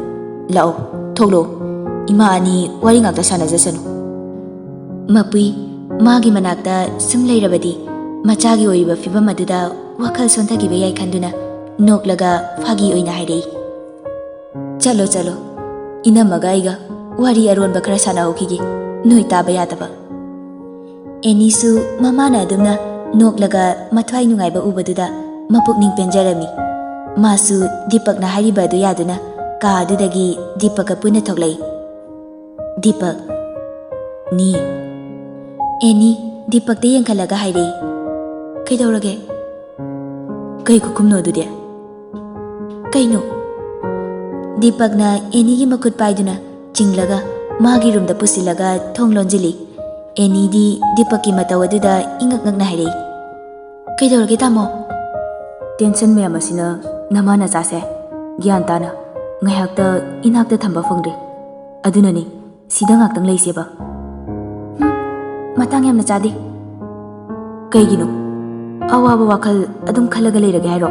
ꯂꯥꯛꯑꯣ, ꯊꯣꯛꯂꯛꯑꯣ, ꯏꯃꯥ ꯑꯅꯤ ꯋꯥꯔꯤ ꯉꯥꯛꯇ ꯁꯥꯟꯅꯖꯁꯅꯨ꯫ ꯃꯄꯨꯏ ꯃꯥꯒꯤ ꯃꯅꯥꯛꯇ ꯁꯨꯝ ꯂꯩꯔꯕꯗꯤ ꯃꯆꯥꯒꯤ ꯑꯣꯏꯔꯤꯕ ꯐꯤꯕꯝ ꯑꯗꯨꯗ ꯋꯥꯈꯜ ꯁꯣꯟꯊꯈꯤꯕ ꯌꯥꯏ ꯈꯟꯗꯨꯅ ꯅꯣꯛꯂꯒ ꯐꯥꯒꯤ ꯑꯣꯏꯅ ꯍꯥꯏꯔꯛꯏ꯫ ꯆꯠꯂꯣ ꯆꯠꯂꯣ, ꯏꯅꯝꯃꯒ ꯑꯩꯒ ꯋꯥꯔꯤ ꯑꯔꯣꯟꯕ ꯈꯔ ꯁꯥꯟꯅꯍꯧꯈꯤꯒꯦ, ꯅꯣꯏ ꯇꯥꯕ ꯌꯥꯗꯕ꯫ ꯑꯦꯅꯤꯁꯨ ꯃꯃꯥꯅ ꯑꯗꯨꯝꯅ ꯅꯣꯛꯂꯒ ꯃꯊ꯭ꯋꯥꯏ ꯅꯨꯡꯉꯥꯏꯕ ꯎꯕꯗꯨꯗ ꯃꯄꯨꯛꯅꯤꯡ ꯄꯦꯟꯖꯔꯝꯃꯤ꯫ ꯃꯥꯁꯨ ꯗꯤꯄꯛꯅ ꯍꯥꯏꯔꯤꯕ ꯑꯗꯨ ꯌꯥꯗꯨꯅ ꯀꯥ ꯑꯗꯨꯗꯒꯤ ꯗꯤꯄꯛꯀ ꯄꯨꯟꯅ ꯊꯣꯛꯂꯛꯏ꯫ ꯗꯤꯄꯛ, ꯅꯤ꯫ ꯑꯦꯅꯤ ꯗꯤꯄꯛꯇ ꯌꯦꯡꯈꯠꯂꯒ ꯍꯥꯏꯔꯛꯏ, ꯀꯩꯗꯧꯔꯒꯦ? ꯀꯩ ꯈꯨꯈꯨꯝꯅꯣ ꯑꯗꯨꯗꯤ? ꯀꯩꯅꯣ? ꯗꯤꯄꯛꯅ ꯑꯦꯅꯤꯒꯤ ꯃꯈꯨꯠ ꯄꯥꯏꯗꯨꯅ ꯆꯤꯡꯂꯒ ꯃꯥꯒꯤ ꯔꯨꯝꯗ ꯄꯨꯁꯤꯜꯂꯒ ꯊꯣꯡ ꯂꯣꯟꯖꯤꯜꯂꯤ꯫ ꯑꯦꯅꯤꯗꯤ ꯗꯤꯄꯛꯀꯤ ꯃꯇꯧ ꯑꯗꯨꯗ ꯏꯉꯛ ꯉꯛꯅ ꯍꯥꯏꯔꯛꯏ, ꯀꯩꯗꯧꯔꯒꯦ ꯇꯥꯃꯣ? ꯇꯦꯟꯁꯟ ꯃꯌꯥꯝ ꯑꯁꯤꯅ ꯅꯃꯥ ꯅꯆꯥꯁꯦ ꯒ꯭ꯌꯥꯟ ꯇꯥꯅ ꯉꯥꯏꯍꯥꯛꯇ ꯏꯅꯥꯛꯇ ꯊꯝꯕ ꯐꯪꯗ꯭ꯔꯦ. ꯑꯗꯨꯅꯅꯤ ꯁꯤꯗ ꯉꯥꯛꯇꯪ ꯂꯩꯁꯦꯕ. ꯃꯇꯥꯡ ꯌꯥꯝꯅ ꯆꯥꯗꯦ. ꯀꯩꯒꯤꯅꯣ? ꯑꯋꯥꯕ ꯋꯥꯈꯜ ꯑꯗꯨꯝ ꯈꯜꯂꯒ ꯂꯩꯔꯒꯦ ꯍꯥꯏꯔꯣ?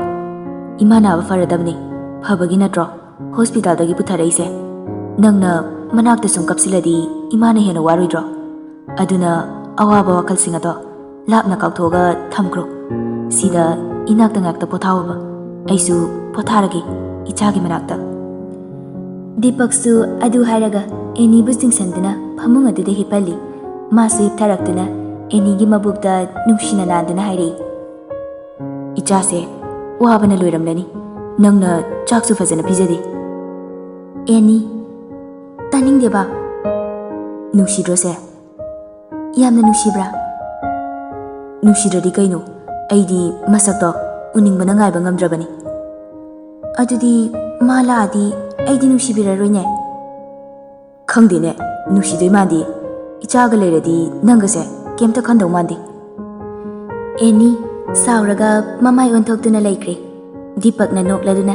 ꯏꯃꯥ ꯅꯥꯕ ꯐꯔꯗꯕꯅꯤ, ꯐꯕꯒꯤ ꯅꯠꯇ꯭ꯔꯣ ꯍꯣꯁꯄꯤꯇꯥꯜꯗꯒꯤ ꯄꯨꯊꯔꯛꯏꯁꯦ? ꯅꯪꯅ ꯃꯅꯥꯛꯇ ꯁꯨꯝ ꯀꯞꯁꯤꯜꯂꯗꯤ ꯏꯃꯥꯅ ꯍꯦꯟꯅ ꯋꯥꯔꯣꯏꯗ꯭ꯔꯣ? ꯑꯗꯨꯅ ꯑꯋꯥꯕ ꯋꯥꯈꯜꯁꯤꯡ ꯑꯗꯣ ꯂꯥꯞꯅ ꯀꯥꯎꯊꯣꯛꯑꯒ ꯊꯝꯈ꯭ꯔꯣ. ꯁꯤꯗ ꯏꯅꯥꯛꯇ ꯉꯥꯛꯇ ꯄꯣꯊꯥꯎꯕ. ꯑꯩꯁꯨ ꯄꯣꯊꯥꯔꯒꯦ ꯏꯆꯥꯒꯤ ꯃꯅꯥꯛꯇ. ꯗꯤꯄꯛꯁꯨ ꯑꯗꯨ ꯍꯥꯏꯔꯒ ꯑꯦꯅꯤꯕꯨ ꯆꯤꯡꯁꯤꯟꯗꯨꯅ ꯐꯃꯨꯡ ꯑꯗꯨꯗ ꯍꯤꯞꯍꯜꯂꯤ. ꯃꯥꯁꯨ ꯍꯤꯞꯊꯔꯛꯇꯨꯅ ꯑꯦꯅꯤꯒꯤ ꯃꯕꯨꯛꯇ ꯅꯨꯡꯁꯤꯅ ꯅꯥꯟꯗꯨꯅ ꯍꯥꯏꯔꯛꯏ. ꯏꯆꯥꯁꯦ ꯋꯥꯕꯅ ꯂꯣꯏꯔꯝꯂꯅꯤ. ꯅꯪꯅ ꯆꯥꯛꯁꯨ ꯐꯖꯅ ꯄꯤꯖꯗꯦ. ꯑꯦꯅꯤ, ꯇꯥꯅꯤꯡꯗꯦꯕ. ꯅꯨꯡꯁꯤꯗ꯭ꯔꯣꯁꯦ? ꯌꯥꯝꯅ ꯅꯨꯡꯁꯤꯕ꯭ꯔꯥ? ꯅꯨꯡꯁꯤꯗ꯭ꯔꯗꯤ ꯀꯩꯅꯣ? ꯑꯩꯗꯤ ꯃꯁꯛꯇꯣ ꯎꯅꯤꯡꯕꯅ ꯉꯥꯏꯕ ꯉꯝꯗ꯭ꯔꯕꯅꯤ. ꯑꯗꯨꯗꯤ ꯃꯥ ꯂꯥꯛꯑꯗꯤ ꯑꯩꯗꯤ ꯅꯨꯡꯁꯤꯕꯤꯔꯔꯣꯏꯅꯦ. ꯈꯪꯗꯦꯅꯦ, ꯅꯨꯡꯁꯤꯗꯣꯏ ꯃꯥꯟꯗꯦ. ꯏꯆꯥꯒ ꯂꯩꯔꯗꯤ ꯅꯪꯒꯁꯦ ꯀꯩꯝꯇ ꯈꯟꯗꯧ ꯃꯥꯟꯗꯦ. ꯑꯦꯅꯤ ꯁꯥꯎꯔꯒ ꯃꯃꯥꯏ ꯑꯣꯟꯊꯣꯛꯇꯨꯅ ꯂꯩꯈ꯭ꯔꯦ. ꯗꯤꯄꯛꯅ ꯅꯣꯛꯂꯗꯨꯅ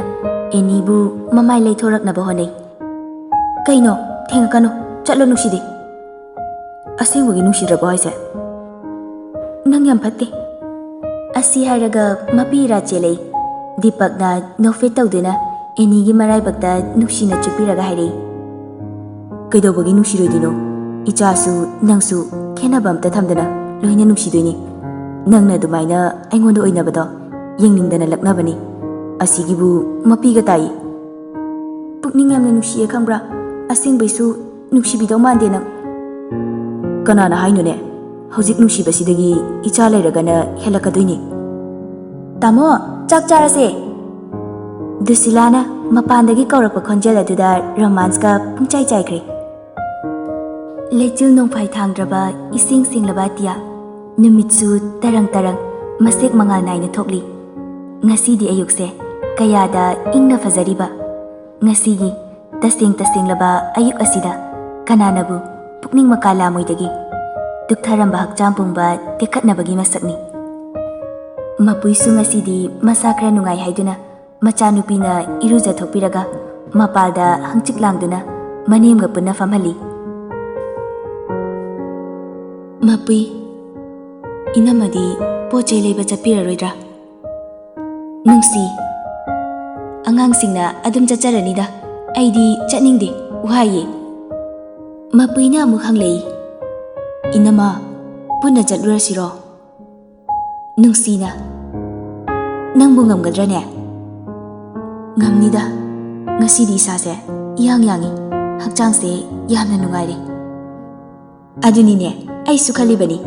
ꯑꯦꯅꯤꯕꯨ ꯃꯃꯥꯏ ꯂꯩꯊꯣꯔꯛꯅꯕ ꯍꯣꯠꯅꯩ. ꯀꯩꯅꯣ? ꯊꯦꯡꯉꯛꯀꯅꯨ, ꯆꯠꯂꯣ. ꯅꯨꯡꯁꯤꯗꯦ. ꯑꯁꯦꯡꯕꯒꯤ ꯅꯨꯡꯁꯤꯗ꯭ꯔꯕꯣ ꯍꯥꯏꯁꯦ? ꯅꯪ ꯌꯥꯝ ꯐꯠꯇꯦ. ꯑꯁꯤ ꯍꯥꯏꯔꯒ ꯃꯄꯤ ꯏꯔꯥ ꯆꯦꯜꯂꯛꯏ. ꯗꯤꯄꯛꯅ ꯅꯣꯛꯐꯦꯠ ꯇꯧꯗꯨꯅ ꯑꯦꯅꯤꯒꯤ ꯃꯔꯥꯏꯕꯛꯇ ꯅꯨꯡꯁꯤꯅ ꯆꯨꯞꯄꯤꯔꯒ ꯍꯥꯏꯔꯛꯏ. ꯀꯩꯗꯧꯕꯒꯤ ꯅꯨꯡꯁꯤꯔꯣꯏꯗꯣꯏꯅꯣ? ꯏꯆꯥꯁꯨ ꯅꯪꯁꯨ ꯈꯦꯟꯅꯕ ꯑꯝꯇ ꯊꯝꯗꯅ ꯂꯣꯏꯅ ꯅꯨꯡꯁꯤꯗꯣꯏꯅꯤ. ꯅꯪꯅ ꯑꯗꯨꯃꯥꯏꯅ ꯑꯩꯉꯣꯟꯗ ꯑꯣꯏꯅꯕꯗꯣ ꯌꯦꯡꯅꯤꯡꯗꯅ ꯂꯛꯅꯕꯅꯤ. ꯑꯁꯤꯒꯤꯕꯨ ꯃꯄꯤꯒ ꯇꯥꯏ. ꯄꯨꯛꯅꯤꯡ ꯌꯥꯝꯅ ꯅꯨꯡꯁꯤꯌꯦ ꯈꯪꯕ꯭ꯔꯥ? ꯑꯁꯦꯡꯕꯩꯁꯨ ꯅꯨꯡꯁꯤꯕꯤꯗꯧ ꯃꯥꯟꯗꯦ ꯅꯪ. ꯀꯅꯥꯅ ꯍꯥꯏꯅꯣꯅꯦ? ꯍꯧꯖꯤꯛ ꯅꯨꯡꯁꯤꯕꯁꯤꯗꯒꯤ ꯏꯆꯥ ꯂꯩꯔꯒꯅ ꯍꯦꯜꯂꯛꯀꯗꯣꯏꯅꯤ. ꯇꯥꯃꯣ, ꯆꯥꯛ ꯆꯥꯔꯁꯦ. ꯗꯨꯁꯤꯂꯥꯅ ꯃꯄꯥꯟꯗꯒꯤ ꯀꯧꯔꯛꯄ ꯈꯣꯟꯖꯦꯜ ꯑꯗꯨꯗ ꯔꯣꯃꯥꯟꯁꯀ ꯄꯨꯡꯆꯥꯏ ꯆꯥꯏꯈ꯭ꯔꯦ. ꯂꯩꯆꯤꯜ ꯅꯣꯡꯐꯥꯏ ꯊꯥꯡꯗ꯭ꯔꯕ ꯏꯁꯤꯡ ꯁꯦꯡꯂꯕ ꯑꯇꯤꯌꯥ. ꯅꯨꯃꯤꯠꯁꯨ ꯇꯔꯪ ꯇꯔꯪ ꯃꯁꯦꯛ ꯃꯉꯥꯜ ꯅꯥꯏꯅ ꯊꯣꯛꯂꯤ. ꯉꯁꯤꯗꯤ ꯑꯌꯨꯛꯁꯦ ꯀꯌꯥꯗ ꯏꯪꯅ ꯐꯖꯔꯤꯕ. ꯉꯁꯤꯒꯤ ꯇꯁꯦꯡꯂꯕ ꯑꯌꯨꯛ ꯑꯁꯤꯗ ꯀꯅꯥꯅꯕꯨ ꯄꯨꯛꯅꯤꯡ ꯃꯀꯥ ꯂꯥꯝꯃꯣꯏꯗꯒꯦ? ꯇꯨꯛꯊꯔꯝꯕ ꯍꯛꯆꯥꯡ ꯄꯨꯝꯕ ꯇꯦꯛꯈꯠꯅꯕꯒꯤ ꯃꯁꯛꯅꯤ. ꯃꯄꯨꯏꯁꯨ ꯉꯁꯤꯗꯤ ꯃꯁꯥ ꯈꯔ ꯅꯨꯡꯉꯥꯏ ꯍꯥꯏꯗꯨꯅ ꯃꯆꯥꯅꯨꯄꯤꯅ ꯏꯔꯨꯖꯊꯣꯛꯄꯤꯔꯒ ꯃꯄꯥꯜꯗ ꯍꯪꯆꯤꯛ ꯂꯥꯡꯗꯨꯅ ꯃꯅꯦꯝꯒ ꯄꯨꯟꯅ ꯐꯝꯍꯜꯂꯤ. ꯃꯄꯨꯏ, ꯏꯅꯝꯃꯗꯤ ꯄꯣꯠ ꯆꯩ ꯂꯩꯕ ꯆꯠꯄꯤꯔꯔꯣꯏꯗ꯭ꯔꯥ? ꯅꯨꯡꯁꯤ, ꯑꯉꯥꯡꯁꯤꯡꯅ ꯑꯗꯨꯝ ꯆꯠꯆꯔꯅꯤꯗ. ꯑꯩꯗꯤ ꯆꯠꯅꯤꯡꯗꯦ, ꯋꯥꯏꯌꯦ. ꯃꯄꯨꯏꯅ ꯑꯃꯨꯛ ꯍꯪꯂꯛꯏ. ꯏꯅꯝꯃ, ꯄꯨꯟꯅ ꯆꯠꯂꯨꯔꯁꯤꯔꯣ? ꯅꯨꯡꯁꯤꯅ, ꯅꯪꯕꯨ ꯉꯝꯒꯗ꯭ꯔꯅꯦ? ꯉꯝꯅꯤꯗ. ꯉꯁꯤꯗꯤ ꯏꯁꯥꯁꯦ ꯏꯌꯥꯡ ꯌꯥꯡꯏ, ꯍꯛꯆꯥꯡꯁꯦ ꯌꯥꯝꯅ ꯅꯨꯡꯉꯥꯏꯔꯦ. ꯑꯗꯨꯅꯤꯅꯦ ꯑꯩꯁꯨ ꯈꯜꯂꯤꯕꯅꯤ.